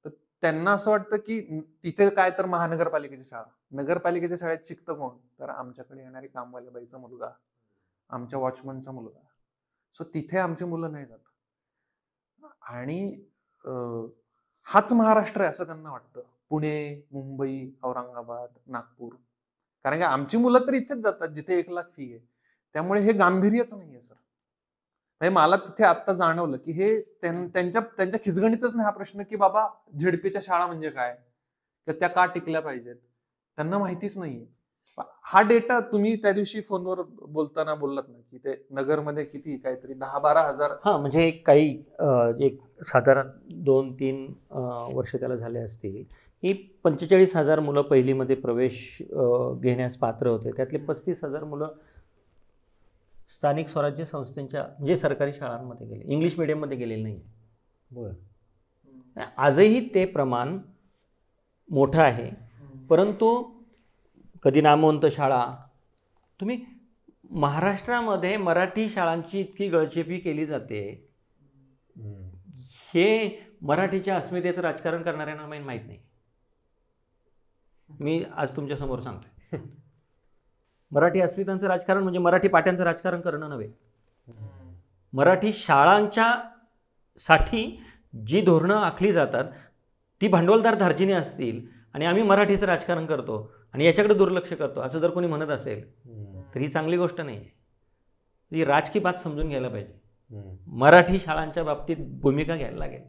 तर त्यांना असं वाटतं की तिथे काय तर महानगरपालिकेची शाळा, नगरपालिकेच्या शाळेत शिकतं कोण, तर आमच्याकडे येणारी कामवाल्या बाईचा मुलगा, आमच्या वॉचमनचा मुलगा. सो तिथे आमची मुलं नाही जात. आणि हाच महाराष्ट्र आहे असं त्यांना वाटतं, पुणे, मुंबई, औरंगाबाद, नागपूर. कारण की आमची मुलं तर इथेच जातात जिथे 1 लाख फी आहे. त्यामुळे हे गांभीर्यच नाहीये सर. म्हणजे मला तिथे आता जाणवलं की हे त्यांच्या खिचगणीतच नाही हा प्रश्न की बाबा झेडपीच्या शाळा म्हणजे काय, त्या का टिकल्या पाहिजेत, त्यांना माहितीच नाहीये. हा डेटा तुम्ही त्या दिवशी फोनवर बोलताना बोललात ना की ते नगरमध्ये किती काहीतरी 10-12 हजार. म्हणजे काही एक साधारण 2-3 वर्ष त्याला झाले असतील ही 45,000 मुलं पहिलीमध्ये प्रवेश घेण्यास पात्र होते. त्यातले 35,000 मुलं स्थानिक स्वराज्य संस्थांच्या म्हणजे सरकारी शाळांमध्ये गेले, इंग्लिश मिडियममध्ये गेलेले नाही. बरं, आजही ते प्रमाण मोठं आहे. परंतु कधी नामवंत शाळा, तुम्ही महाराष्ट्रामध्ये मराठी शाळांची इतकी गळचेपी केली जाते, हे मराठीच्या अस्मितेचं राजकारण करणाऱ्यांना माहीत नाही. मी आज तुमच्या समोर सांगतोय, मराठी अस्मितांचं राजकारण म्हणजे मराठी पाट्यांचं राजकारण करणं नव्हे. मराठी शाळांच्या साठी जी धोरणं आखली जातात ती भांडवलदार धार्जिने असतील आणि आम्ही मराठीचं राजकारण करतो आणि याच्याकडे दुर्लक्ष करतो असं जर कोणी म्हणत असेल तर ही चांगली गोष्ट नाही आहे. ही राजकीय बात समजून घ्यायला पाहिजे. मराठी शाळांच्या बाबतीत भूमिका घ्यायला लागेल.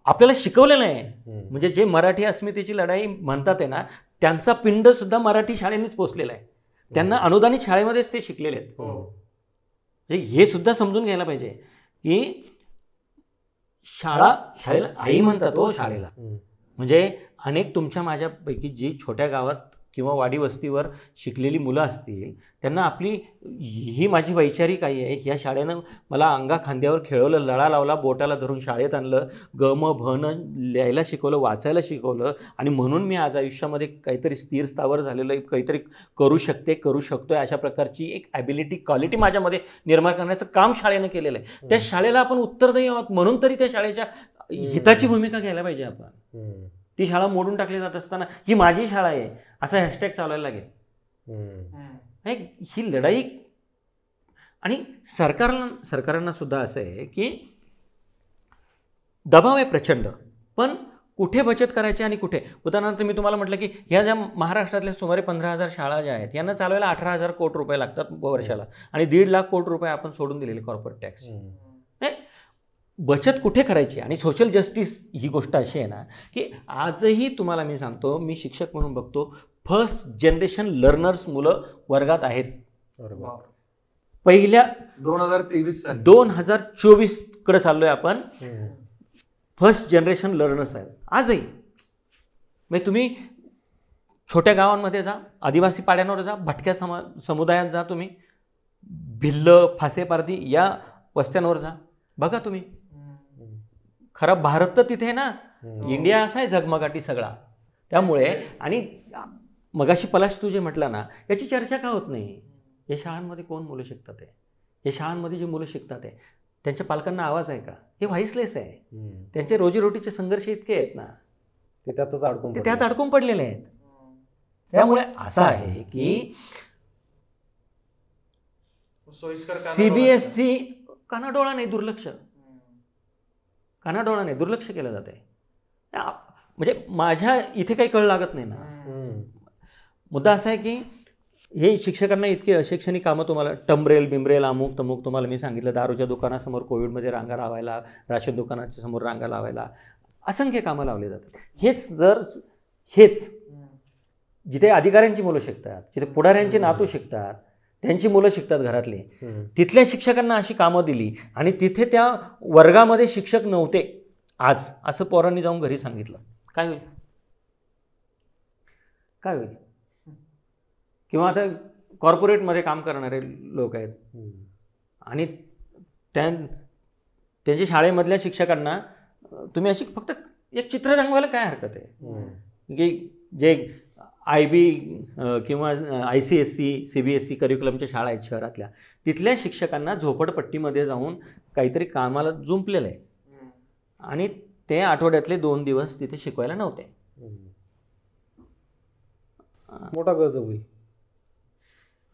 आपल्याला शिकवलेलं आहे. म्हणजे जे मराठी अस्मितेची लढाई म्हणतात आहे ना, त्यांचा पिंड सुद्धा मराठी शाळेनेच पोचलेला आहे. त्यांना अनुदानित शाळेमध्येच ते शिकलेले आहेत. हे सुद्धा समजून घ्यायला पाहिजे की शाळेला आई म्हणतात हो शाळेला. म्हणजे अनेक तुमच्या माझ्यापैकी जी छोट्या गावात किंवा वाडी वस्तीवर शिकलेली मुलं असतील, त्यांना आपली ही माझी वैचारिक आई आहे, या शाळेनं मला अंगा खांद्यावर खेळवलं, लळा लावला, बोटाला धरून शाळेत आणलं, गम भन लिहायला शिकवलं, वाचायला शिकवलं, आणि म्हणून मी आज आयुष्यामध्ये काहीतरी स्थिर स्थावर झालेलं आहे, काहीतरी करू शकतोय अशा प्रकारची एक ॲबिलिटी क्वालिटी माझ्यामध्ये निर्माण करण्याचं काम शाळेनं केलेलं आहे. त्या शाळेला आपण उत्तरदायी आहोत, म्हणून तरी त्या शाळेच्या हिताची भूमिका घ्यायला पाहिजे आपण. ती शाळा मोडून टाकली जात असताना ही माझी शाळा आहे असा हॅशटॅग चालवायला लागेल. ही लढाई. आणि सरकारांना सुद्धा असं आहे की दबाव आहे प्रचंड, पण कुठे बचत करायची आणि कुठे. उदाहरणार्थ मी तुम्हाला म्हटलं की ह्या ज्या महाराष्ट्रातल्या सुमारे 15,000 शाळा ज्या आहेत यांना चालवायला 18,000 कोटी रुपये लागतात वर्षाला, आणि 1.5 लाख कोटी रुपये आपण सोडून दिलेले कॉर्पोरेट टॅक्स. बचत कुठे करायची. आणि सोशल जस्टिस ही गोष्ट अशी आहे ना की आजही तुम्हाला मी सांगतो, मी शिक्षक म्हणून बघतो, फर्स्ट जनरेशन लर्नर्स मुलं वर्गात आहेत. पहिल्या 2024 कडे चाललोय आपण. फर्स्ट जनरेशन लर्नर्स आहेत आजही. म्हणजे तुम्ही छोट्या गावांमध्ये जा, आदिवासी पाड्यांवर जा, भटक्या समुदायात जा, तुम्ही भिल्ल, फासेपारधी या वस्त्यांवर जा, बघा तुम्ही. खरा भारत तर तिथे आहे ना, इंडिया असा आहे झगमगाटी सगळा. त्यामुळे आणि मगाशी पलाश तू जे म्हटलं ना, याची चर्चा का होत नाही. या शाळांमध्ये कोण मुलं शिकतात आहे, या शाळांमध्ये जे मुलं शिकतात आहे त्यांच्या पालकांना आवाज आहे का. हे व्हाईसलेस आहे. त्यांचे रोजीरोटीचे संघर्ष इतके आहेत ना, ते त्यात अडकून पडलेले आहेत. त्यामुळे असं आहे की CBSE कानाडोळा नाही, दुर्लक्ष केलं जात आहे. म्हणजे माझ्या इथे काही कळ लागत नाही ना. मुद्दा असा आहे की हे शिक्षकांना इतकी अशैक्षणिक कामं, तुम्हाला टमरेल बिमरेल अमुक तमुक, तुम्हाला मी सांगितलं दारूच्या दुकानासमोर कोविडमध्ये रांगा लावायला, राशन दुकानाच्या समोर रांगा लावायला, असंख्य कामं लावली जातात. हेच जिथे अधिकाऱ्यांची मुलं शिकतात, जिथे पुढाऱ्यांची नातू शिकतात, त्यांची मुलं शिकतात घरातले, तिथल्या शिक्षकांना अशी कामं दिली आणि तिथे त्या वर्गामध्ये शिक्षक नव्हते आज, असं पोरांनी जाऊन घरी सांगितलं, काय होईल. किंवा आता कॉर्पोरेटमध्ये काम करणारे लोक आहेत आणि त्यांच्या शाळेमधल्या शिक्षकांना तुम्ही अशी फक्त एक चित्र रंगवायला काय हरकत आहे की जे IB किंवा ICSE CBSE करिक्युलमच्या शाळा आहेत शहरातल्या, तिथल्या शिक्षकांना झोपडपट्टीमध्ये जाऊन काहीतरी कामाला जुंपलेलं आहे आणि ते आठवड्यातले 2 दिवस तिथे शिकवायला नव्हते. मोठा गरज होईल.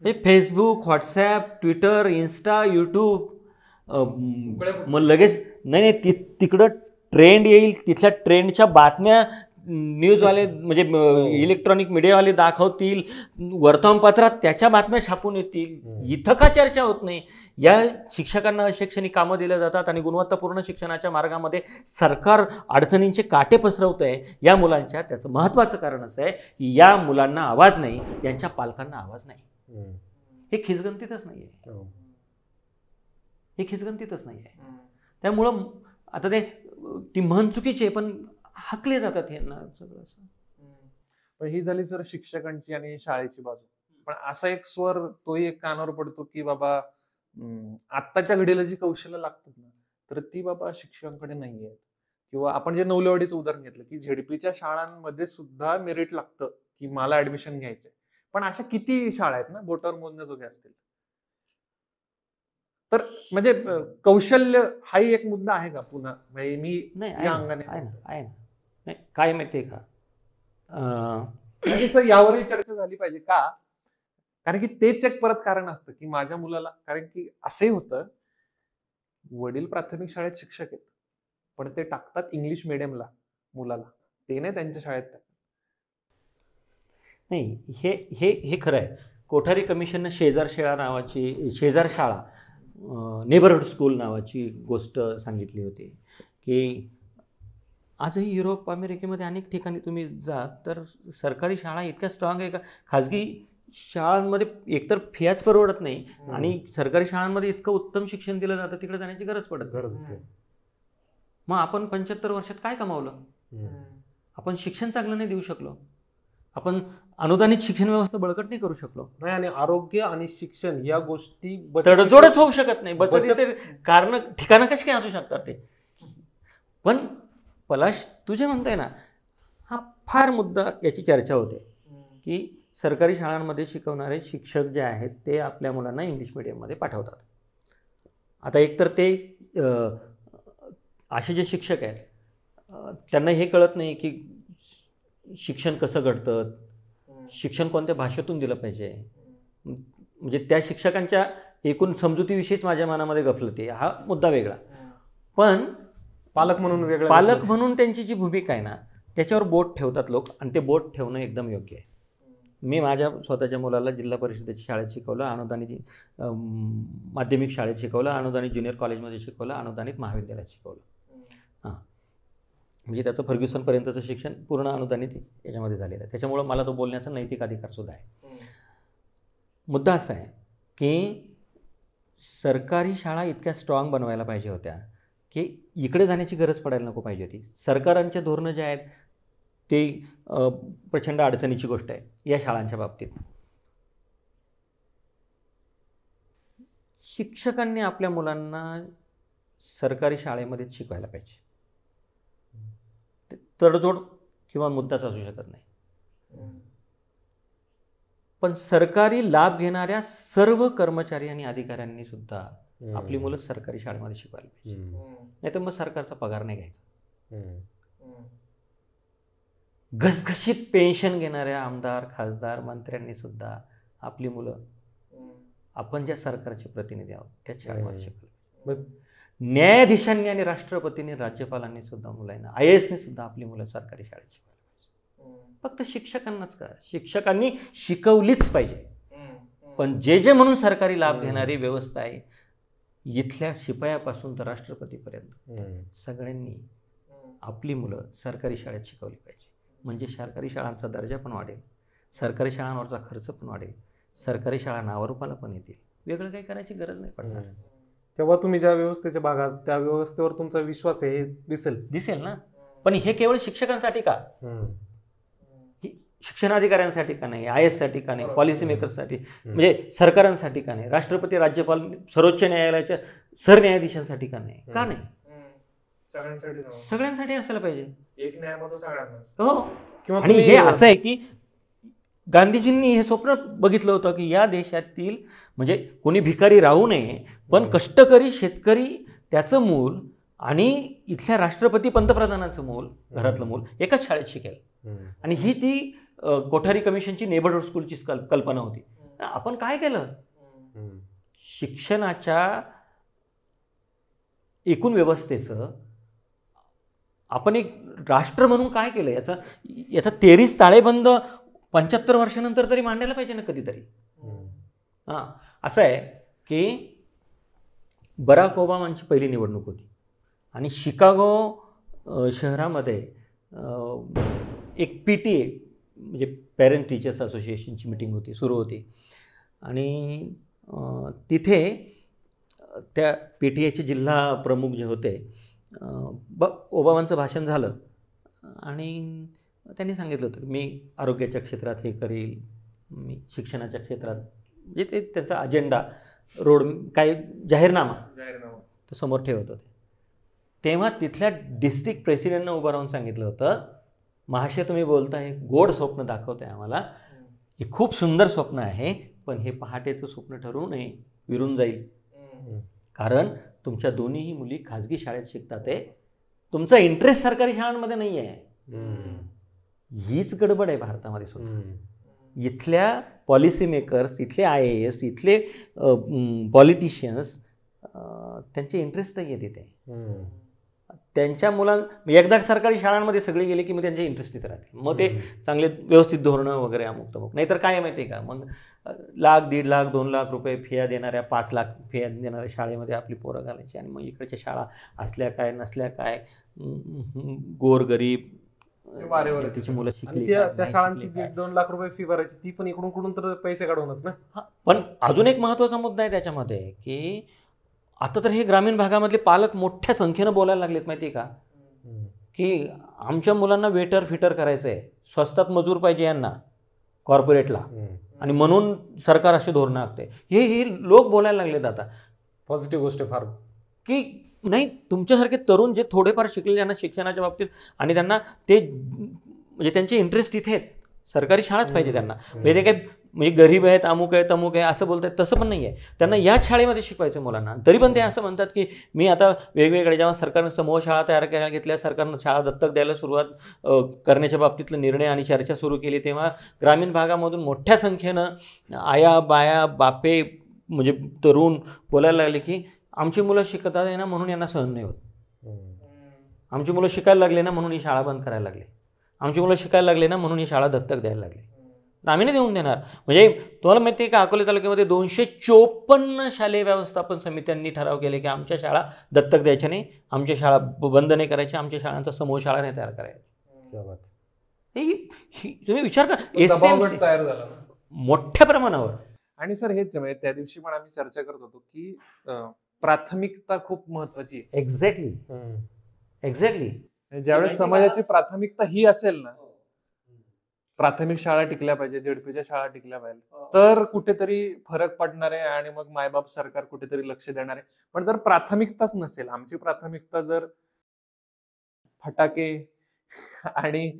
हे Facebook, WhatsApp, Twitter, Insta, YouTube, मग लगेच नाही तिकडं ट्रेंड येईल, तिथल्या ट्रेंडच्या बातम्या न्यूजवाले म्हणजे इलेक्ट्रॉनिक मीडियावाले दाखवतील, वर्तमानपत्रात त्याच्या बातम्या छापून येतील. इथं का चर्चा होत नाही. या शिक्षकांना अशैक्षणिक कामं दिल्या जातात आणि गुणवत्तापूर्ण शिक्षणाच्या मार्गामध्ये सरकार अडचणींचे काटे पसरवत आहे या मुलांच्या. त्याचं महत्त्वाचं कारण असं आहे की या मुलांना आवाज नाही, यांच्या पालकांना आवाज नाही. हे खिचगंतीतच नाही आहे. त्यामुळं आता ती म्हण चुकीची आहे, पण हकले जातात यांना सगळं. पण ही झाली सर शिक्षकांची आणि शाळेची बाजू. पण असा एक स्वर तोही एक कानावर पडतो की बाबा आत्ताच्या घडीला जी कौशल्य लागतात ना, तर ती बाबा शिक्षकांकडे नाही आहेत. किंवा आपण जे नवलेवाडीचं उदाहरण घेतलं की झेडपीच्या शाळांमध्ये सुद्धा मेरिट लागतं की मला ऍडमिशन घ्यायचंय, पण अशा किती शाळा आहेत ना बोटावर मोजण्याजोग्या असतील. तर म्हणजे कौशल्य हाही एक मुद्दा आहे का पुन्हा. म्हणजे मी या अंगाने आहे ना काय माहितीये का, सर यावरही चर्चा झाली पाहिजे का. कारण की तेच एक परत कारण असतं की माझ्या मुलाला, कारण की असंही होतं वडील प्राथमिक शाळेत शिक्षक आहेत पण ते टाकतात इंग्लिश मिडियमला मुलाला, ते नाही त्यांच्या शाळेत टाकतात. नाही हे खरं आहे. कोठारी कमिशननं शेजार शाळा नेबरहुड स्कूल नावाची गोष्ट सांगितली होती की आजही युरोप अमेरिकेमध्ये अनेक ठिकाणी तुम्ही जा तर सरकारी शाळा इतक्या स्ट्रॉंग आहे का खाजगी शाळांमध्ये एकतर फियाच परवडत नाही आणि सरकारी शाळांमध्ये इतकं उत्तम शिक्षण दिलं जातं तिकडे जाण्याची गरज पडत नाही. मग आपण 75 वर्षात काय कमावलं? आपण शिक्षण चांगलं नाही देऊ शकलो, आपण अनुदानित शिक्षण व्यवस्था बळकट नाही करू शकलो नाही, आणि आरोग्य आणि शिक्षण या गोष्टी तडजोडच होऊ शकत नाही. बचतीचे कारण ठिकाणं कशी काय असू शकतात ते. पण पलाश तुझे म्हणताय ना, हा फार मुद्दा याची चर्चा होते की सरकारी शाळांमध्ये शिकवणारे शिक्षक जे आहेत ते आपल्या मुलांना इंग्लिश मिडियममध्ये पाठवतात. आता एकतर ते असे जे शिक्षक आहेत त्यांना हे कळत नाही की शिक्षण कसं घडतं, शिक्षण कोणत्या भाषेतून दिलं पाहिजे. म्हणजे त्या शिक्षकांच्या एकूण समजुतीविषयीच माझ्या मनामध्ये गफलते, हा मुद्दा वेगळा. पण पालक म्हणून वेगळं, पालक म्हणून त्यांची जी भूमिका आहे ना त्याच्यावर बोट ठेवतात लोक, आणि ते बोट ठेवणं एकदम योग्य आहे. मी माझ्या स्वतःच्या मुलाला जिल्हा परिषदेच्या शाळेत शिकवलं, अनुदानित माध्यमिक शाळेत शिकवलं, अनुदानित ज्युनियर कॉलेजमध्ये शिकवलं, अनुदानित महाविद्यालयात शिकवलं. हां, म्हणजे त्याचं फर्ग्युसनपर्यंतचं शिक्षण पूर्ण अनुदानित याच्यामध्ये झालेलं आहे. त्याच्यामुळं मला तो बोलण्याचा नैतिक अधिकारसुद्धा आहे. मुद्दा असा आहे की सरकारी शाळा इतक्या स्ट्रॉंग बनवायला पाहिजे होत्या की इकडे जाण्याची गरज पडायला नको पाहिजे होती. सरकारांचे धोरणं जे आहेत ते प्रचंड अडचणीची गोष्ट आहे या शाळांच्या बाबतीत. शिक्षकांनी आपल्या मुलांना सरकारी शाळेमध्येच शिकवायला पाहिजे. तडजोड किंवा मुद्दाच असू शकत नाही. पण सरकारी लाभ घेणाऱ्या सर्व कर्मचारी आणि अधिकाऱ्यांनी सुद्धा आपली मुलं सरकारी शाळेमध्ये शिकवायला पाहिजे. नाही तर मग सरकारचा पगार नाही घ्यायचा. घसघशीत पेन्शन घेणाऱ्या आमदार, खासदार, मंत्र्यांनी सुद्धा आपली मुलं आपण ज्या सरकारचे प्रतिनिधी आहोत त्या शाळेमध्ये शिकवली. न्यायाधीशांनी आणि राष्ट्रपतींनी, राज्यपालांनी सुद्धा मुलांना, IASनी सुद्धा आपली मुलं सरकारी शाळेत शिकवायला पाहिजे. फक्त शिक्षकांनाच का, शिक्षकांनी शिकवलीच पाहिजे. पण जे जे म्हणून सरकारी लाभ घेणारी व्यवस्था आहे इथल्या शिपायापासून तर राष्ट्रपतीपर्यंत सगळ्यांनी आपली मुलं सरकारी शाळेत शिकवली पाहिजे. म्हणजे सरकारी शाळांचा दर्जा पण वाढेल, सरकारी शाळांवरचा खर्च पण वाढेल, सरकारी शाळा नावारूपाला पण येतील. वेगळं काही करायची गरज नाही पडणार. तेव्हा तुम्ही ज्या व्यवस्थेच्या भागात त्या व्यवस्थेवर तुमचा विश्वास आहे हे दिसेल ना. पण हे केवळ शिक्षकांसाठी का, शिक्षणाधिकाऱ्यांसाठी का नाही, IAS साठी का नाही, पॉलिसी मेकर्ससाठी म्हणजे सरकारांसाठी का नाही, राष्ट्रपती, राज्यपाल, सर्वोच्च न्यायालयाच्या सरन्यायाधीशांसाठी का नाही, का नाही? सगळ्यांसाठी असायला पाहिजे. एक न्यायामध्ये सगळ्यांना. हो. आणि हे असं आहे की गांधीजींनी हे स्वप्न बघितलं होतं की या देशातील म्हणजे कोणी भिकारी राहू नये, पण कष्टकरी शेतकरी त्याचं मूल आणि इथल्या राष्ट्रपती पंतप्रधानाचं मूल, घरातलं मूल एकाच शाळेत शिकेल. आणि ही ती कोठारी कमिशनची नेबरहूड स्कूलची कल्पना होती. आपण काय केलं, शिक्षणाच्या एकूण व्यवस्थेचं आपण एक राष्ट्र म्हणून काय केलं याचा 23 ताळेबंद 75 वर्षानंतर तरी मांडायला पाहिजे ना कधीतरी. हां, असं आहे की बराक ओबामांची पहिली निवडणूक होती आणि शिकागो शहरामध्ये एक PTA म्हणजे पॅरेंट टीचर्स असोसिएशनची मीटिंग होती, सुरू होती. आणि तिथे त्या PTAचे जिल्हा प्रमुख जे होते, ओबामांचं भाषण झालं आणि त्यांनी सांगितलं होतं की मी आरोग्याच्या क्षेत्रात हे करील, मी शिक्षणाच्या क्षेत्रात, म्हणजे ते त्यांचा अजेंडा, रोड, काय जाहीरनामा तो समोर ठेवत होते. तेव्हा तिथल्या डिस्ट्रिक्ट प्रेसिडेंटनं उभं राहून सांगितलं होतं, महाशय तुम्ही बोलताय, गोड स्वप्न दाखवताय आम्हाला, हे खूप सुंदर स्वप्न आहे, पण हे पहाटेचं स्वप्न ठरवू नये, विरून जाईल. कारण तुमच्या दोन्हीही मुली खाजगी शाळेत शिकतात आहे, तुमचा इंटरेस्ट सरकारी शाळांमध्ये नाही आहे. हीच गडबड आहे भारतामध्ये सुद्धा. इथल्या पॉलिसी मेकर्स, इथले IAS, इथले पॉलिटिशियन्स, त्यांचे इंटरेस्ट नाही आहे तिथे. त्यांच्या एकदा सरकारी शाळांमध्ये सगळे गेले की मग त्यांचे इंटरेस्ट तिथे राहते, मग ते चांगले व्यवस्थित धोरणं वगैरे अमुक तमुक. नाहीतर काय माहिती आहे का, मग 1,00,000, 1,50,000, 2,00,000 रुपये फिया देणाऱ्या, 5,00,000 फिया देणाऱ्या शाळेमध्ये आपली पोरं घालायची आणि मग इकडच्या शाळा असल्या काय नसल्या काय, गोरगरीब तिची मुलं शिकली, त्या शाळांची 1-2 लाख रुपये फी भरायची, ती पण इकडून कुठून तर पैसे काढूनच ना. पण अजून एक महत्त्वाचा मुद्दा आहे त्याच्यामध्ये की आता तर हे ग्रामीण भागामधले पालक मोठ्या संख्येनं बोलायला लागलेत माहिती आहे का, की आमच्या मुलांना वेटर फिटर करायचं आहे, स्वस्तात मजूर पाहिजे यांना कॉर्पोरेटला, आणि म्हणून सरकार अशी धोरणं आखते. हे लोक बोलायला लागलेत आता. पॉझिटिव्ह गोष्ट फार, की नाही तुमच्यासारखे तरुण जे थोडेफार शिकले, ज्यांना शिक्षणाच्या बाबतीत आणि त्यांना ते म्हणजे त्यांचे इंटरेस्ट तिथे आहेत, सरकारी शाळाच पाहिजे त्यांना. म्हणजे ते काय म्हणजे गरीब आहेत, अमुक आहे तमुक आहे असं बोलतात, तसं पण नाही आहे. त्यांना याच शाळेमध्ये शिकवायचं मुलांना. तरी पण ते असं म्हणतात की मी आता वेगवेगळे जेव्हा सरकारनं समूह शाळा तयार करायला घेतल्या, सरकारनं शाळा दत्तक द्यायला सुरुवात करण्याच्या बाबतीतला निर्णय आणि चर्चा सुरू केली, तेव्हा ग्रामीण भागामधून मोठ्या संख्येनं आया बाया बापे म्हणजे तरुण बोलायला लागले की आमची मुलं शिकतात आहे ना म्हणून यांना सहन नाही होत, आमची मुलं शिकायला लागले ना म्हणून ही शाळा बंद करायला लागली, आमची मुलं शिकायला लागले ना म्हणून ही शाळा दत्तक द्यायला लागली, आम्ही नाही देऊन देणार. म्हणजे तुम्हाला माहिती आहे का, अकोले तालुक्यामध्ये 254 शालेय व्यवस्थापन समित्यांनी ठराव केले की आमच्या शाळा दत्तक द्यायच्या नाही, आमच्या शाळा बंद नाही करायच्या, आमच्या शाळांचा समूह शाळा नाही तयार करायचा. तुम्ही विचार करा, तयार झाला मोठ्या प्रमाणावर. आणि सर हेच म्हणजे त्या दिवशी पण आम्ही चर्चा करत होतो की प्राथमिकता खूप महत्वाची. एक्झॅक्टली ज्यावेळेस समाजाची प्राथमिकता ही असेल ना, प्राथमिक शाळा टिकल्या पाहिजे, झेडपीच्या शाळा टिकल्या पाहिजे, तर कुठेतरी फरक पडणार आहे आणि मग मायबाप सरकार कुठेतरी लक्ष देणार आहे. पण जर प्राथमिकताच नसेल, आमची प्राथमिकता जर फटाके आणि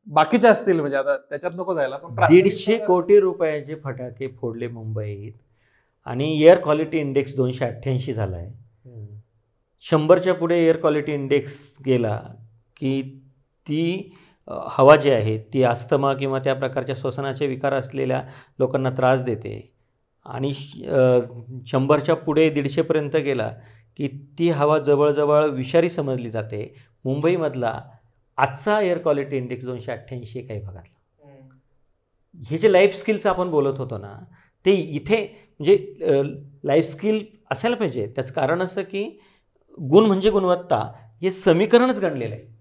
बाकीचे असतील म्हणजे आता त्याच्यात नको जायला, पण 150 कोटी रुपयाचे फटाके फोडले मुंबईत आणि एअर क्वालिटी इंडेक्स 288 झाला आहे. 100च्या पुढे एअर क्वालिटी इंडेक्स गेला की ती हवा जी आहे ती अस्थमा किंवा त्या प्रकारच्या श्वसनाचे विकार असलेल्या लोकांना त्रास देते, आणि 100च्या पुढे 150पर्यंत गेला की ती हवा जवळजवळ विषारी समजली जाते. मुंबईमधला आजचा एअर क्वालिटी इंडेक्स 288 काही भागातला. हे जे लाईफ स्किलचं आपण बोलत होतो ना, ते इथे म्हणजे लाईफ स्किल असायला पाहिजे. त्याचं कारण असं की गुण म्हणजे गुणवत्ता हे समीकरणच गणलेलं आहे.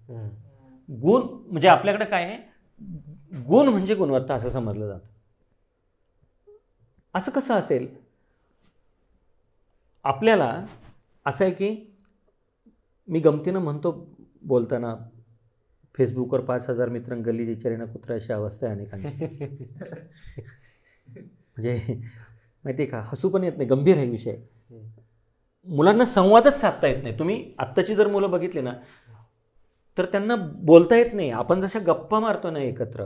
गुण म्हणजे आपल्याकडे काय आहे, गुण म्हणजे गुणवत्ता असं समजलं जातं. असं कसं असेल? आपल्याला असं आहे की मी गमतीनं म्हणतो बोलताना, फेसबुकवर 5,000 मित्र गल्ली विचारेना कुत्रा अशी अवस्था आहे अनेकांची. म्हणजे माहिती आहे का, हसू पण येत नाही, गंभीर आहे विषय. मुलांना संवादच साधता येत नाही. तुम्ही आत्ताची जर मुलं बघितली ना तर त्यांना बोलता येत नाही. आपण जशा गप्पा मारतो ना एकत्र,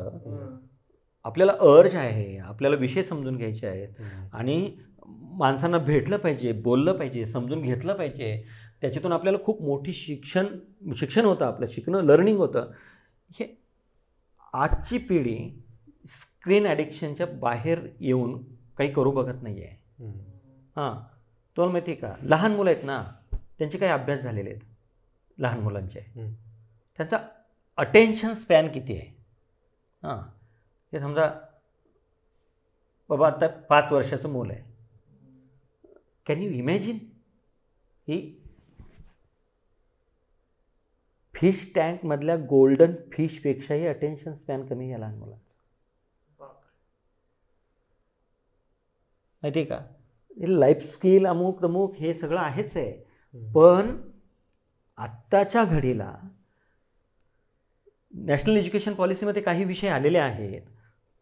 आपल्याला अर्ज आहे, आपल्याला विषय समजून घ्यायचे आहेत आणि माणसांना भेटलं पाहिजे, बोललं पाहिजे, समजून घेतलं पाहिजे. त्याच्यातून आपल्याला खूप मोठी शिक्षण होतं, आपलं शिकणं लर्निंग होतं. हे आजची पिढी स्क्रीन ॲडिक्शनच्या बाहेर येऊन काही करू बघत नाही आहे. तुम्हाला माहिती आहे का, लहान मुलं आहेत ना, त्यांचे काही अभ्यास झालेले आहेत लहान मुलांचे, त्यांचा अटेन्शन स्पॅन किती आहे. हे समजा बाबा आता 5 वर्षाचं मूल आहे, कॅन यू इमॅजिन, ही फिश टँकमधल्या गोल्डन फिशपेक्षाही अटेन्शन स्पॅन कमी आहे लहान मुलांचं. माहिती आहे का, हे लाईफ स्किल अमुक तमुक हे सगळं आहेच आहे. पण आत्ताच्या घडीला नॅशनल एज्युकेशन पॉलिसीमध्ये काही विषय आलेले आहेत,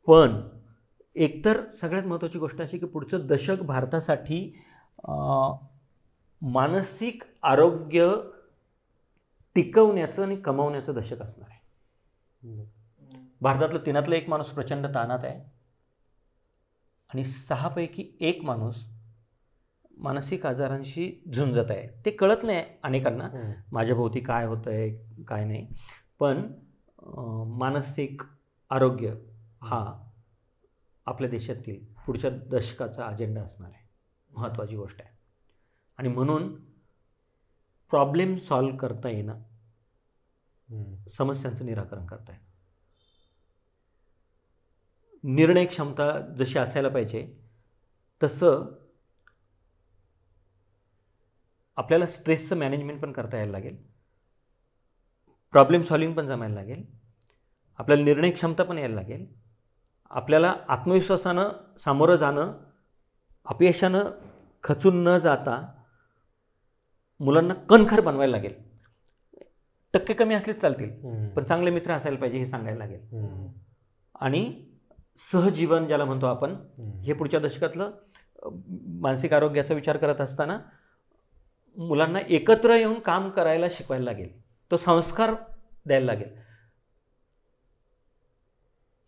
पण एकतर सगळ्यात महत्त्वाची गोष्ट अशी की पुढचं दशक भारतासाठी मानसिक आरोग्य टिकवण्याचं आणि कमावण्याचं दशक असणार आहे. भारतातलं 3तला 1 माणूस प्रचंड ताणात आहे आणि 6 पैकी 1 माणूस मानसिक आजारांशी झुंजत आहे. ते कळत नाही अनेकांना माझ्याभोवती काय होतं आहे काय नाही, पण मानसिक आरोग्य हा आपल्या देशातील पुढच्या दशकाचा अजेंडा असणार आहे, महत्त्वाची गोष्ट आहे. आणि म्हणून प्रॉब्लेम सॉल्व करता येणं समस्यांचं निराकरण करताय. निर्णय क्षमता जशी असायला पाहिजे तसं आपल्याला स्ट्रेसचं मॅनेजमेंट पण करता यायला लागेल, प्रॉब्लेम सॉल्विंग पण जमायला लागेल, आपल्याला निर्णय क्षमता पण यायला लागेल, आपल्याला आत्मविश्वासानं सामोरं जाणं, अपयशानं खचून न जाता मुलांना कणखर बनवायला लागेल. टक्के कमी असलेच चालतील, पण चांगले मित्र असायला पाहिजे हे सांगायला लागेल. आणि सहजीवन ज्याला म्हणतो आपण, हे पुढच्या दशकातलं मानसिक आरोग्याचा विचार करत असताना मुलांना एकत्र येऊन काम करायला शिकवायला लागेल, तो संस्कार द्यायला लागेल.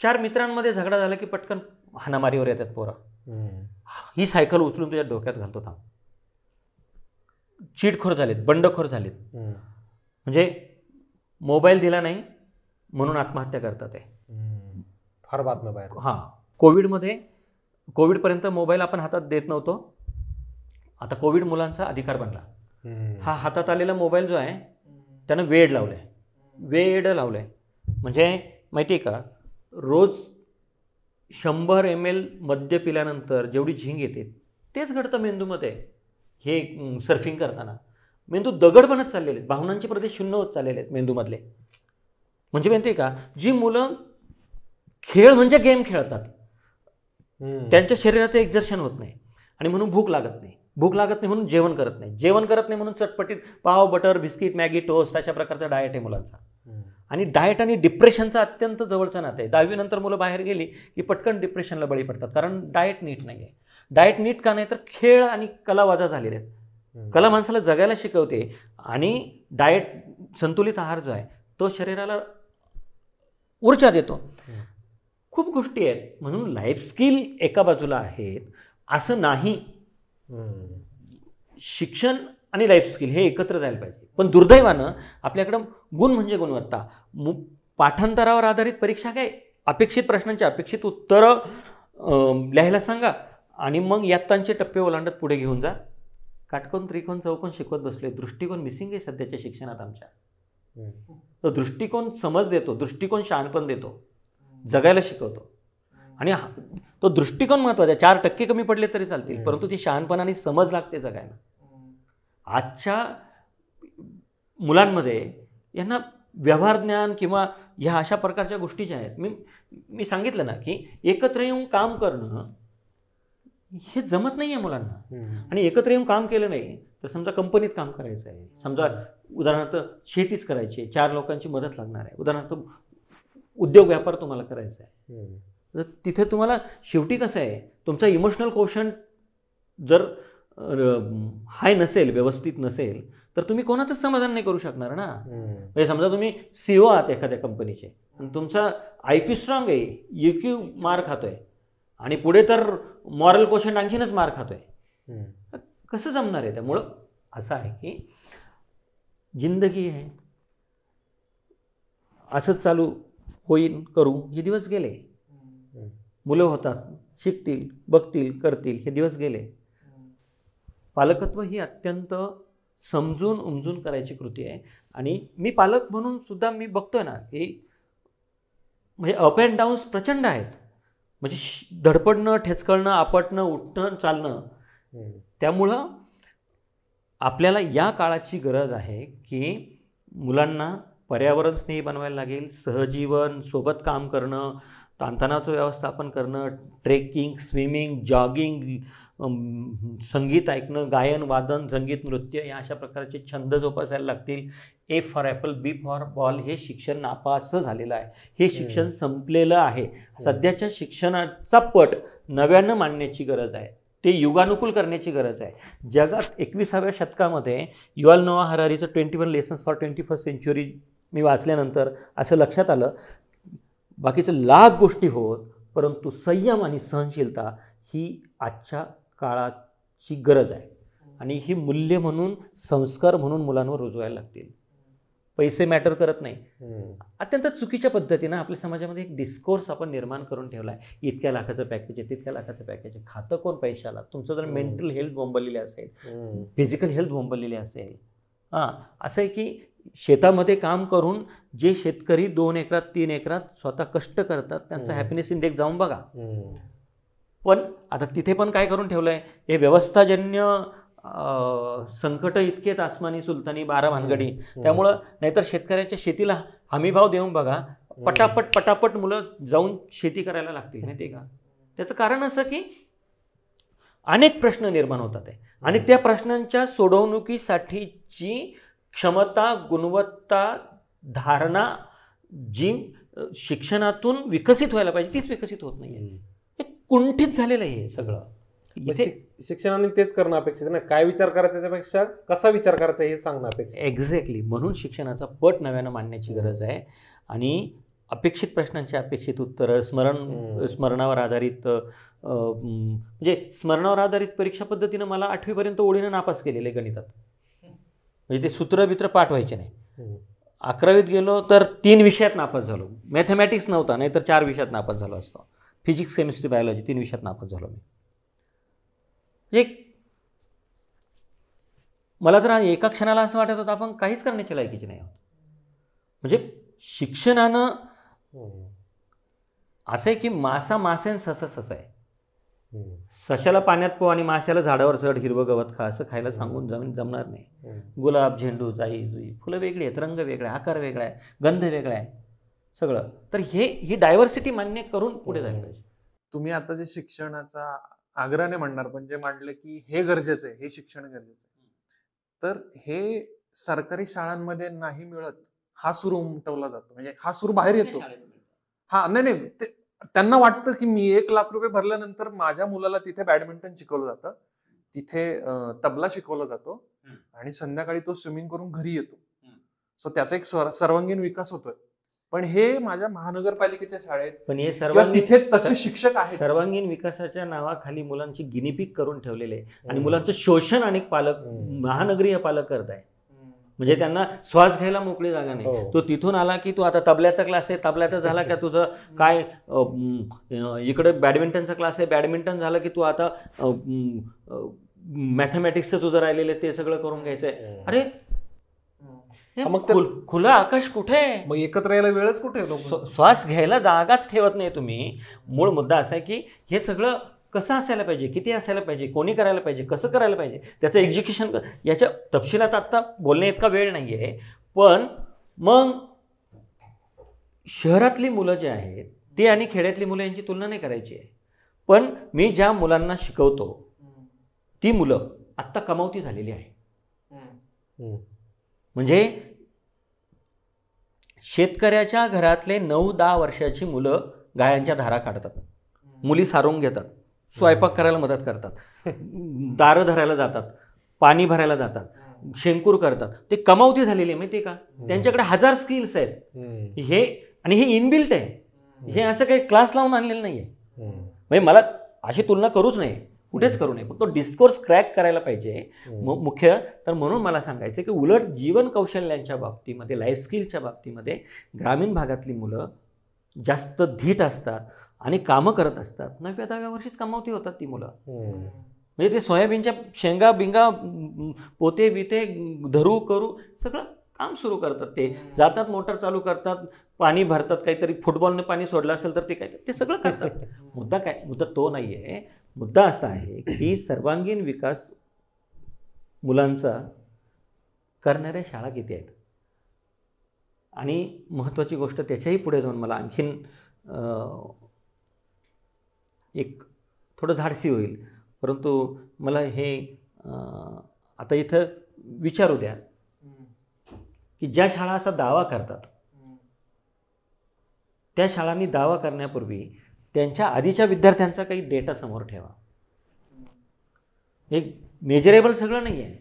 4 मित्रांमध्ये झगडा झाला की पटकन हाणामारीवर येतात पोरं. ही सायकल उचलून तुझ्या डोक्यात घालतो थांब. चीटखोर झालेत, बंडखोर झालेत, म्हणजे मोबाईल दिला नाही म्हणून आत्महत्या करतात. फार बातम्या बाहेर. कोविडपर्यंत मोबाईल आपण हातात देत नव्हतो, आता कोविड मुलांचा अधिकार बनला. हा हातात आलेला मोबाईल जो आहे त्यानं वेड लावलंय. म्हणजे माहिती आहे का, रोज 100 ml मद्य पिल्यानंतर जेवढी झिंग येते तेच घडतं मेंदूमध्ये. हे सर्फिंग करताना मेंदू दगड बनत चाललेले आहेत, भावनांचे प्रदेश शून्य होत चाललेले आहेत मेंदूमधले. म्हणजे माहिती आहे का, जी मुलं खेळ म्हणजे गेम खेळतात त्यांच्या शरीराचं एक्झर्शन होत नाही आणि म्हणून भूक लागत नाही म्हणून जेवण करत नाही म्हणून चटपटीत पाव, बटर, बिस्किट, मॅगी, टोस्ट अशा प्रकारचा डाएट आहे मुलांचा. आणि डाएट आणि डिप्रेशनचा अत्यंत जवळचं नातं आहे. 10वी नंतर मुलं बाहेर गेली की पटकन डिप्रेशनला बळी पडतात, कारण डाएट नीट नाही आहे. डाएट नीट का नाही तर खेळ आणि कला वजा झालेले आहेत. कला माणसाला जगायला शिकवते आणि डाएट, संतुलित आहार जो आहे तो शरीराला ऊर्जा देतो. खूप गोष्टी आहेत, म्हणून लाईफ स्किल एका बाजूला आहेत असं नाही. शिक्षण आणि लाईफ स्किल हे एकत्र जायला पाहिजे. पण दुर्दैवानं आपल्याकडं गुण म्हणजे गुणवत्ता, पाठांतरावर आधारित परीक्षा काय, अपेक्षित प्रश्नांची अपेक्षित उत्तरं लिहायला सांगा आणि मग यात्तांचे टप्पे ओलांडत पुढे घेऊन जा. काटकोन, त्रिकोण, चौकोन शिकवत बसले. दृष्टिकोन मिसिंग आहे सध्याच्या शिक्षणात आमच्या. तो दृष्टिकोन समज देतो, दृष्टिकोन शहाणपण देतो, जगायला शिकवतो. आणि तो दृष्टिकोन महत्त्वाचा. 4% कमी पडले तरी चालतील, परंतु ती शहाणपण आणि समज लागते जगायला. आजच्या मुलांमध्ये यांना व्यवहार ज्ञान किंवा ह्या अशा प्रकारच्या गोष्टी ज्या आहेत, मी सांगितलं ना की एकत्र येऊन काम करणं हे जमत नाही आहे मुलांना. आणि एकत्र येऊन काम केलं नाही तर समजा कंपनीत काम करायचं आहे, समजा उदाहरणार्थ शेतीच करायची आहे, 4 लोकांची मदत लागणार आहे, उदाहरणार्थ उद्योग व्यापार तुम्हाला करायचा आहे, तर तिथे तुम्हाला शेवटी कसं आहे, तुमचा इमोशनल कोशंट जर हाय नसेल, व्यवस्थित नसेल, तर तुम्ही कोणाचंच समाधान नाही करू शकणार ना. म्हणजे समजा तुम्ही CEO आहात एखाद्या कंपनीचे आणि तुमचा IQ स्ट्रॉंग आहे, EQ मार खातोय आणि पुढे तर मॉरल कोशंट आणखीनच मार खातोय, कसं जमणार आहे? त्यामुळं असं आहे की जिंदगी आहे, असंच चालू होईल, करू, हे दिवस गेले. मुलं होतात, शिकतील, बघतील, करतील, हे दिवस गेले. पालकत्व ही अत्यंत समजून उमजून करायची कृती आहे. आणि मी पालक म्हणून सुद्धा मी बघतोय ना की म्हणजे अप अँड डाऊन्स प्रचंड आहेत. म्हणजे धडपडणं, ठेचकळणं, आपटणं, उठणं, चालणं. त्यामुळं आपल्याला या काळाची गरज आहे की मुलांना पर्यावरण स्नेही बनवायला लागेल, सहजीवन, सोबत काम करणं, ताणतणावाचं व्यवस्थापन करणं, ट्रेकिंग, स्विमिंग, जॉगिंग, संगीत ऐकणं, गायन, वादन, संगीत, नृत्य या अशा प्रकारचे छंद जोपासायला लागतील. A for Apple, B for ball हे शिक्षण नापास झालेलं आहे, हे शिक्षण संपलेलं आहे. सध्याच्या शिक्षणाचा पट नव्यानं मांडण्याची गरज आहे, ते युगानुकूल करण्याची गरज आहे. जगात 21व्या शतकामध्ये युval नोआ हरारीचं 21 लेसन्स फॉर 21st सेंच्युरी मी वाचल्यानंतर असं लक्षात आलं, बाकीचं लाख गोष्टी होत, परंतु संयम आणि सहनशीलता ही आजच्या काळाची गरज आहे. आणि ही मूल्य म्हणून, संस्कार म्हणून मुलांवर रुजवायला लागतील. पैसे मॅटर करत नाही. अत्यंत चुकीच्या पद्धतीनं आपल्या समाजामध्ये एक डिस्कोर्स आपण निर्माण करून ठेवला आहे. इतक्या लाखाचं पॅकेज आहे, तितक्या लाखाचं पॅकेज आहे. खातं कोण पैशाला? तुमचं जर मेंटल हेल्थ बोंबलेली असेल, फिजिकल हेल्थ बोंबलेली असेल, असं आहे की शेतामध्ये काम करून जे शेतकरी 2 एकरात 3 एकरात स्वतः कष्ट करतात त्यांचा हॅपीनेस इंडेक्स जाऊन बघा. पण आता तिथे पण काय करून ठेवलं आहे, हे व्यवस्थाजन्य संकट इतकेत आसमानी सुलतानी 12 भानगडी. त्यामुळं नाहीतर शेतकऱ्याच्या शेतीला हमीभाव देऊन बघा, पटापट मुलं जाऊन शेती करायला लागतील, माहिती आहे का. त्याचं कारण असं की अनेक प्रश्न निर्माण होतात आहे आणि त्या प्रश्नांच्या सोडवणुकीसाठीची क्षमता, गुणवत्ता, धारणा जी शिक्षणातून विकसित व्हायला पाहिजे तीच विकसित होत नाही आहे. हे कुंठित झालेलं आहे हे सगळं. शिक्षणाने तेच करणं अपेक्षित आहे ना, काय विचार करायचा त्यापेक्षा कसा विचार करायचा हे सांगणं अपेक्षित. एक्झॅक्टली. म्हणून शिक्षणाचा पट नव्यानं मांडण्याची गरज आहे आणि अपेक्षित प्रश्नांची अपेक्षित उत्तरं, स्मरणावर आधारित म्हणजे स्मरणावर आधारित परीक्षा पद्धतीनं मला 8वी पर्यंत ओळीनं नापास केलेले गणितात. म्हणजे ते सूत्र पाठ व्हायचे नाही. 11वीत गेलो तर 3 विषयात नापास झालो. मॅथमॅटिक्स नव्हता, नाहीतर 4 विषयात नापास झालो असतो. फिजिक्स, केमिस्ट्री, बायोलॉजी 3 विषयात नापास झालो मी. मला तर एका क्षणाला असं वाटत होतं आपण काहीच करण्याच्या लायकीचे नाही आहोत. म्हणजे शिक्षणानं असं आहे की मासा मासेन ससा ससा आहे. सशाला पाण्यात पो आणि माशाला झाडावर चढ, हिरवं गवत खा असं खायला सांगून जमणार नाही. गुलाब, झेंडू, जाई जुई फुलं वेगळी आहेत, रंग वेगळा आहे, आकार वेगळा आहे, गंध वेगळा आहे सगळं. तर ही डायव्हर्सिटी मान्य करून पुढे जायला पाहिजे. तुम्ही आता जे शिक्षणाचा आग्रहाने म्हणणार पण जे मांडलं की हे गरजेचं आहे, हे शिक्षण गरजेचं आहे, तर हे सरकारी शाळांमध्ये नाही मिळत हा सूर उमटवला जातो. म्हणजे हा सूर बाहेर येतो. नाही त्यांना वाटतं की मी 1 लाख रुपये भरल्यानंतर माझ्या मुलाला तिथे बॅडमिंटन शिकवलं जातं, तिथे तबला शिकवला जातो आणि संध्याकाळी तो स्विमिंग करून घरी येतो. सो त्याचा एक सर्वांगीण विकास होतोय. पण हे माझ्या महानगरपालिकेच्या शाळेत पण हे तिथे तसे शिक्षक आहेत. सर्वांगीण विकासाच्या नावाखाली मुलांची गिनीपिक करून ठेवलेले आणि मुलांचं शोषण अनेक पालक, महानगरीय पालक करत आहे. म्हणजे त्यांना श्वास घ्यायला मोकळी जागा नाही. तो तिथून आला की तू आता तबल्याचा क्लास आहे, तबल्याचा झाला का तुझं काय इकडे बॅडमिंटनचा क्लास आहे, बॅडमिंटन झालं की तू आता मॅथमॅटिक्सचं तुझं राहिलेलं ते सगळं करून घ्यायचंय. अरे मग खुलं आकाश कुठे, मग एकत्र यायला वेळच कुठे, श्वास घ्यायला जागाच ठेवत नाही तुम्ही. मूळ मुद्दा असा आहे की हे सगळं कसं असायला पाहिजे, किती असायला पाहिजे, कोणी करायला पाहिजे, कसं करायला पाहिजे, त्याचं एक्झिक्युशन याच्या तपशिलात आत्ता बोलणे इतका वेळ नाही आहे. पण मग शहरातली मुलं जे आहेत ते आणि खेड्यातली मुलं यांची तुलना नाही करायची आहे. पण मी ज्या मुलांना शिकवतो ती मुलं आत्ता कमावती झालेली आहे. म्हणजे शेतकऱ्याच्या घरातले 9-10 वर्षाची मुलं गायांच्या धारा काढतात, मुली सारून घेतात, स्वयंपाक करायला मदत करतात, दारं धरायला जातात, पाणी भरायला जातात, शेंकूर करतात. ते कमावती झालेली आहे, माहिती आहे का. त्यांच्याकडे 1000 स्किल्स आहेत. हे आणि हे इनबिल्ट आहे. हे असं काही क्लास लावून आणलेलं नाही आहे. म्हणजे मला अशी तुलना करूच नाही, कुठेच करू नये. पण तो डिस्कोर्स क्रॅक करायला पाहिजे मुख्य. तर म्हणून मला सांगायचं की उलट जीवन कौशल्यांच्या बाबतीमध्ये, लाईफ स्किलच्या बाबतीमध्ये ग्रामीण भागातली मुलं जास्त धीट असतात आणि कामं करत असतात. 9व्या-10व्या वर्षीच कमावती होतात ती मुलं. म्हणजे ते सोयाबीनच्या शेंगा बिंगा पोते बिते धरू करू सगळं काम सुरू करतात. ते जातात, मोटर चालू करतात, पाणी भरतात, काहीतरी फुटबॉलने पाणी सोडलं असेल तर ते काय ते सगळं करतात. मुद्दा तो नाही आहे. मुद्दा असा आहे की सर्वांगीण विकास मुलांचा करणाऱ्या शाळा किती आहेत. आणि महत्त्वाची गोष्ट त्याच्याही पुढे जाऊन मला आणखीन एक थोडं धाडसी होईल, परंतु मला हे आता इथं विचारू द्या की ज्या शाळा असा दावा करतात त्या शाळांनी दावा करण्यापूर्वी त्यांच्या आधीच्या विद्यार्थ्यांचा काही डेटा समोर ठेवा. एक मेजरेबल सगळं नाही आहे.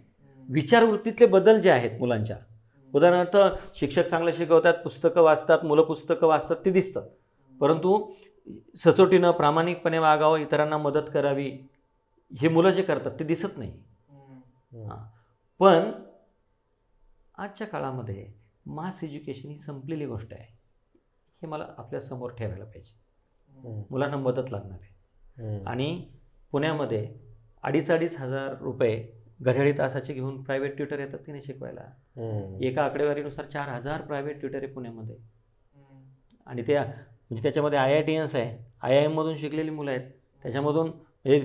विचारवृत्तीतले बदल जे आहेत मुलांच्या, उदाहरणार्थ शिक्षक चांगलं शिकवतात, पुस्तकं वाचतात, मुलं पुस्तकं वाचतात, ते दिसतं. परंतु सचोटीनं प्रामाणिकपणे वागावं, इतरांना मदत करावी, हे मुलं जे करतात ते दिसत नाही. पण आजच्या काळामध्ये मास एज्युकेशन ही संपलेली गोष्ट आहे. हे मला आपल्या समोर ठेवायला पाहिजे. मुलांना मदत लागणार आहे. आणि पुण्यामध्ये 2,500 रुपये घड्याळी तासाचे घेऊन प्रायव्हेट ट्युटर येतात की नाही शिकवायला. एका आकडेवारीनुसार 4,000 प्रायव्हेट ट्युटर आहे पुण्यामध्ये. आणि त्या म्हणजे त्याच्यामध्ये IITians आहे, IIM मधून शिकलेली मुलं आहेत, त्याच्यामधून हे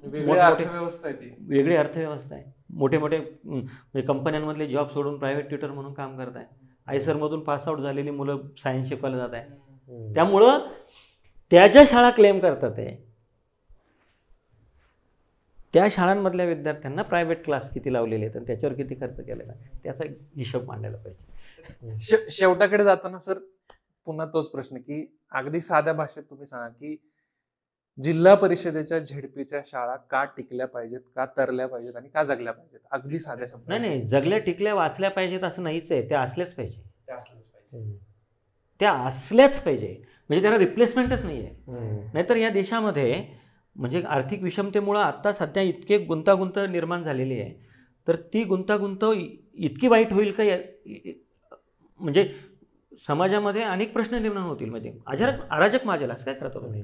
वेगळी अर्थव्यवस्था आहे ती, वेगळी अर्थव्यवस्था आहे. मोठे मोठे म्हणजे कंपन्यांमधले जॉब सोडून प्रायव्हेट ट्युटर म्हणून काम करत आहे. आयसरमधून पासआउट झालेली मुलं सायन्स शिकवायला जात आहे. त्यामुळं त्या ज्या शाळा क्लेम करतात आहे त्या शाळांमधल्या विद्यार्थ्यांना प्रायव्हेट क्लास किती लावलेले आहेत आणि त्याच्यावर किती खर्च केलेला त्याचा हिशोब मांडायला पाहिजे. शेवटाकडे जाताना सर पुन्हा तोच प्रश्न की अगदी साध्या भाषेत तुम्ही सांगा की जिल्हा परिषदेच्या झेडपीच्या शाळा का टिकल्या पाहिजेत, का तरल्या पाहिजेत आणि का जगल्या पाहिजेत, अगदी साध्या शब्दात. नाही, जगल्या टिकल्या वाचल्या पाहिजेत असं नाहीच आहे. त्या असल्याच पाहिजे, त्या असल्याच पाहिजे, म्हणजे त्याला रिप्लेसमेंटच नाही आहे. नाहीतर या देशामध्ये म्हणजे आर्थिक विषमतेमुळं आत्ता सध्या इतके गुंतागुंत निर्माण झालेली आहे, तर ती गुंतागुंत इतकी वाईट होईल का म्हणजे समाजामध्ये अनेक प्रश्न निर्माण होतील. म्हणजे अराजक माजेल असं काय करतो तुम्ही,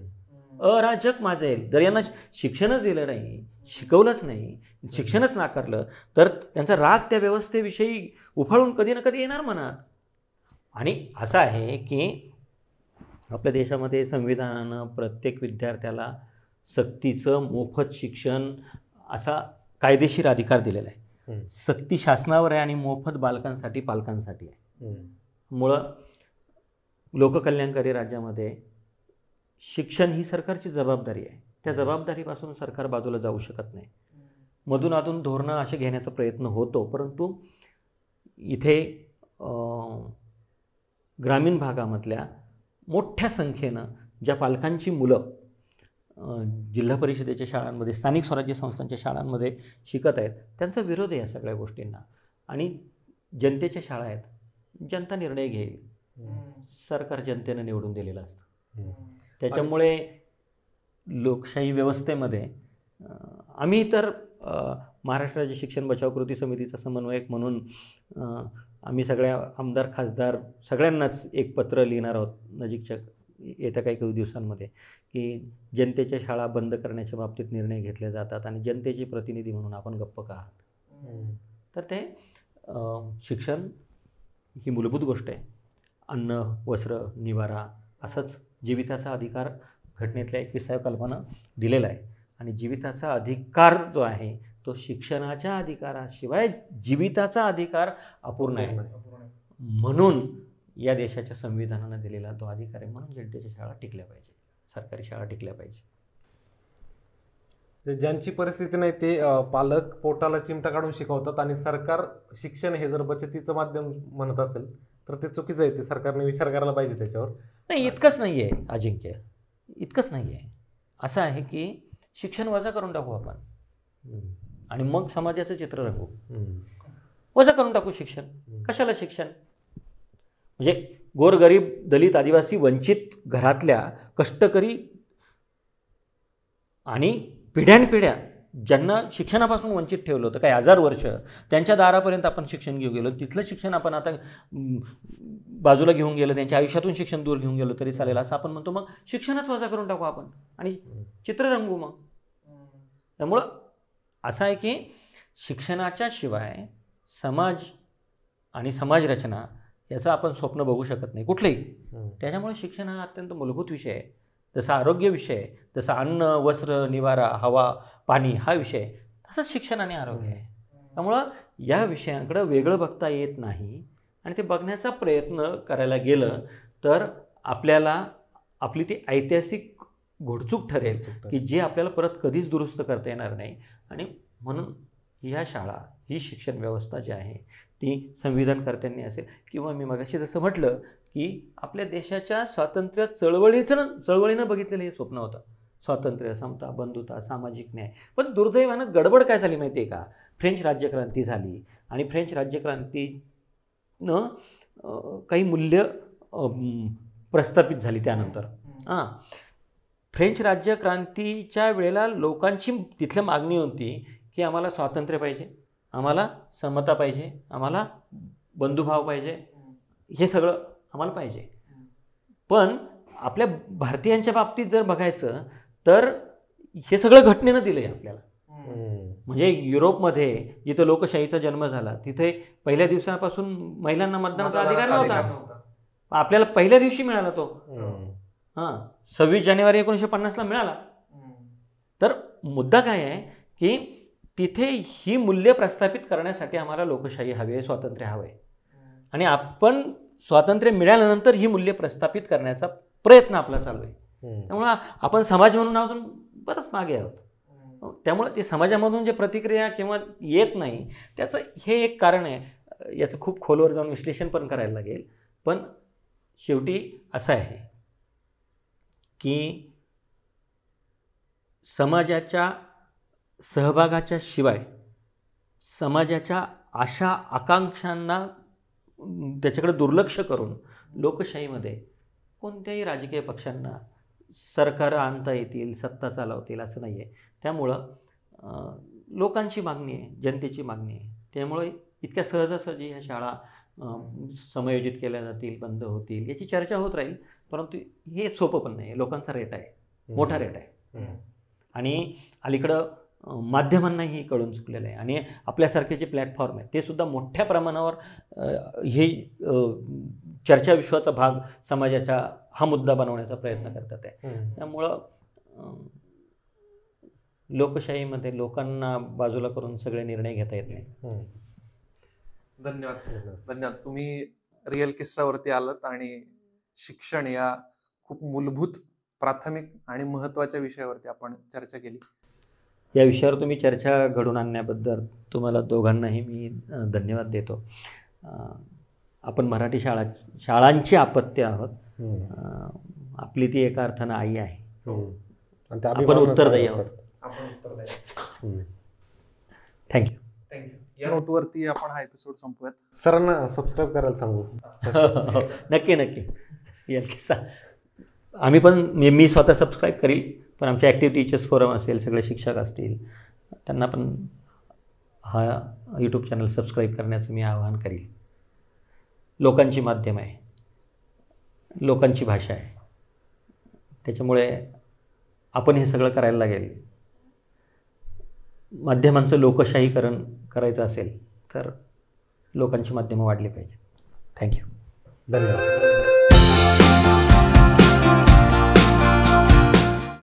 अराजक माजेल. जर यांना शिक्षणच दिलं नाही, शिकवलंच नाही, शिक्षणच नाकारलं तर त्यांचा राग त्या व्यवस्थेविषयी उफाळून कधी ना कधी येणार मनात. आणि असं आहे की आपल्या देशामध्ये संविधानानं प्रत्येक विद्यार्थ्याला सक्तीचं मोफत शिक्षण असा कायदेशीर अधिकार दिलेला आहे. सक्ती शासनावर आहे आणि मोफत बालकांसाठी पालकांसाठी आहे. मुळं लोककल्याणकारी राज्यामध्ये शिक्षण ही सरकारची जबाबदारी आहे. त्या जबाबदारीपासून सरकार बाजूला जाऊ शकत नाही. मधून अधून धोरणं असे घेण्याचा प्रयत्न होतो, परंतु इथे ग्रामीण भागामधल्या मोठ्या संख्येनं ज्या पालकांची मुलं जिल्हा परिषदेच्या शाळांमध्ये, स्थानिक स्वराज्य संस्थांच्या शाळांमध्ये शिकत आहेत, त्यांचा विरोध आहे या सगळ्या गोष्टींना. आणि जनतेच्या शाळा आहेत, जनता निर्णय घेईल, सरकार जनतेनं निवडून दिलेलं असतं. त्याच्यामुळे लोकशाही व्यवस्थेमध्ये आम्ही तर महाराष्ट्र राज्य शिक्षण बचाव कृती समितीचा समन्वयक म्हणून आम्ही सगळ्या आमदार खासदार सगळ्यांनाच एक पत्र लिहिणार आहोत नजीकच्या येत्या काही दिवसांमध्ये की जनतेच्या शाळा बंद करण्याच्या बाबतीत निर्णय घेतले जातात आणि जनतेची प्रतिनिधी म्हणून आपण गप्प का आहात. तर ते शिक्षण ही मूलभूत गोष्ट आहे. अन्न, वस्त्र, निवारा असंच जीविताचा अधिकार घटनेतल्या 21व्या कलमानं दिलेला आहे. आणि जीविताचा अधिकार जो आहे तो शिक्षणाच्या अधिकाराशिवाय जीविताचा अधिकार अपूर्ण आहे. म्हणून या देशाच्या संविधानानं दिलेला तो अधिकार आहे. म्हणून जनतेच्या शाळा टिकल्या पाहिजे, सरकारी शाळा टिकल्या पाहिजे. ज्यांची परिस्थिती नाही ते पालक पोटाला चिमटा काढून शिकवतात आणि सरकार शिक्षण हे जर बचतीचं माध्यम म्हणत असेल तर ते चुकीचं आहे. ते सरकारने विचार करायला पाहिजे त्याच्यावर. नाही, इतकंच नाही आहे अजिंक्य, इतकंच नाही आहे. असं आहे की शिक्षण वजा करून टाकू आपण आणि मग समाजाचं चित्र रंगू. वजा करून टाकू शिक्षण. कशाला शिक्षण? म्हणजे गोरगरीब, दलित, आदिवासी, वंचित घरातल्या कष्टकरी आणि पिढ्यानपिढ्या ज्यांना शिक्षणापासून वंचित ठेवलं होतं, काही 1000 वर्ष, त्यांच्या दारापर्यंत आपण शिक्षण घेऊन गेलो. तिथलं शिक्षण आपण आता बाजूला घेऊन गेलं, त्यांच्या आयुष्यातून शिक्षण दूर घेऊन गेलो तरी चालेल असं आपण म्हणतो. मग शिक्षणच वजा करून टाकू आपण आणि चित्र रंगू. मग त्यामुळं असं आहे की शिक्षणाच्या शिवाय समाज आणि समाजरचना याचं आपण स्वप्न बघू शकत नाही कुठलंही. त्याच्यामुळे शिक्षण हा अत्यंत मूलभूत विषय आहे. जसा आरोग्य विषय आहे, जसा अन्न, वस्त्र, निवारा, हवा, पाणी हा विषय, तसंच शिक्षण आणि आरोग्य आहे. त्यामुळं या विषयांकडं वेगळं बघता येत नाही. आणि ते बघण्याचा प्रयत्न करायला गेलं तर आपल्याला आपली ती ऐतिहासिक घोडचूक ठरेल की जे आपल्याला परत कधीच दुरुस्त करता येणार नाही. आणि म्हणून ह्या शाळा, ही शिक्षण व्यवस्था जी आहे ती संविधानकर्त्यांनी असेल किंवा मी मगाशी जसं म्हटलं की आपल्या देशाच्या स्वातंत्र्य चळवळीनं बघितलेलं हे स्वप्न होतं. स्वातंत्र्य, समता, बंधुता, सामाजिक न्याय. पण दुर्दैवानं गडबड काय झाली माहिती आहे का? फ्रेंच राज्यक्रांती झाली आणि फ्रेंच राज्यक्रांतीनं काही मूल्य प्रस्थापित झाली. त्यानंतर फ्रेंच राज्यक्रांतीच्या वेळेला लोकांची तिथल्या मागणी होती की आम्हाला स्वातंत्र्य पाहिजे, आम्हाला समता पाहिजे, आम्हाला बंधुभाव पाहिजे, हे सगळं आम्हाला पाहिजे. पण आपल्या भारतीयांच्या बाबतीत जर बघायचं तर हे सगळं घटनेनं दिलं आहे आपल्याला. म्हणजे युरोपमध्ये जिथं लोकशाहीचा जन्म झाला तिथे पहिल्या दिवसापासून महिलांना मतदानाचा अधिकार नव्हता. आपल्याला पहिल्या दिवशी मिळाला तो. 26 जानेवारी 1950ला मिळाला. तर मुद्दा काय आहे की तिथे ही मूल्य प्रस्थापित करण्यासाठी आम्हाला लोकशाही हवी आहे, स्वातंत्र्य हवं आहे. आणि आपण स्वातंत्र्य मिळाल्यानंतर ही मूल्य प्रस्थापित करण्याचा प्रयत्न आपला चालू आहे. त्यामुळं आपण समाज म्हणून अजून बरंच मागे आहोत. त्यामुळं ते समाजामधून जे प्रतिक्रिया किंवा येत नाही त्याचं हे एक कारण आहे. याचं खूप खोलवर जाऊन विश्लेषण पण करायला लागेल. पण शेवटी असं आहे की समाजाच्या सहभागाच्या शिवाय समाजाच्या आशा आकांक्षांना त्याच्याकडे दुर्लक्ष करून लोकशाहीमध्ये कोणत्याही राजकीय पक्षांना सरकार आणता येतील, सत्ता चालवतील असं नाही आहे. त्यामुळं लोकांची मागणी आहे, जनतेची मागणी आहे. त्यामुळे इतक्या सहजासहजी ह्या शाळा समायोजित केल्या जातील, बंद होतील याची चर्चा होत राहील. परंतु हे सोपं पण नाही. लोकांचा रेट आहे, मोठा रेट आहे. आणि अलीकडं माध्यमांनाही कळून चुकलेलं आहे. आणि आपल्यासारखे जे प्लॅटफॉर्म आहेत ते सुद्धा मोठ्या प्रमाणावर हे चर्चा विश्वाचा भाग समाजाचा हा मुद्दा बनवण्याचा प्रयत्न करतात आहे. त्यामुळं लोकशाहीमध्ये लोकांना बाजूला करून सगळे निर्णय घेता येत नाही. धन्यवाद. तुम्ही रिअल किस्सावरती आलात आणि शिक्षण या खूप मूलभूत, प्राथमिक आणि महत्त्वाच्या विषयावरती आपण चर्चा केली. या विषयावर तुम्ही चर्चा घडून आणण्याबद्दल तुम्हाला दोघांनाही मी धन्यवाद देतो. आपण मराठी शाळांची अपत्य आहोत. आपली ती एका अर्थानं आई आहे. आपण उत्तरदायी आहोत. थँक्यू. या नोटवरती आपण हा एपिसोड संपवूयात. सरांना सबस्क्राईब करायला सांगू. नक्की आम्ही पण मी स्वतः सबस्क्राईब करील. पण आमचे ॲक्टिव्ह टीचर्स फोरम असेल, सगळे शिक्षक असतील, त्यांना पण हा यूट्यूब चॅनल सबस्क्राईब करण्याचं मी आवाहन करील. लोकांची माध्यम आहे, लोकांची भाषा आहे. त्याच्यामुळे आपण हे सगळं करायला लागेल. माध्यमांचं लोकशाहीकरण करायचं असेल तर लोकांची माध्यमं वाढली पाहिजे. थँक्यू. धन्यवाद.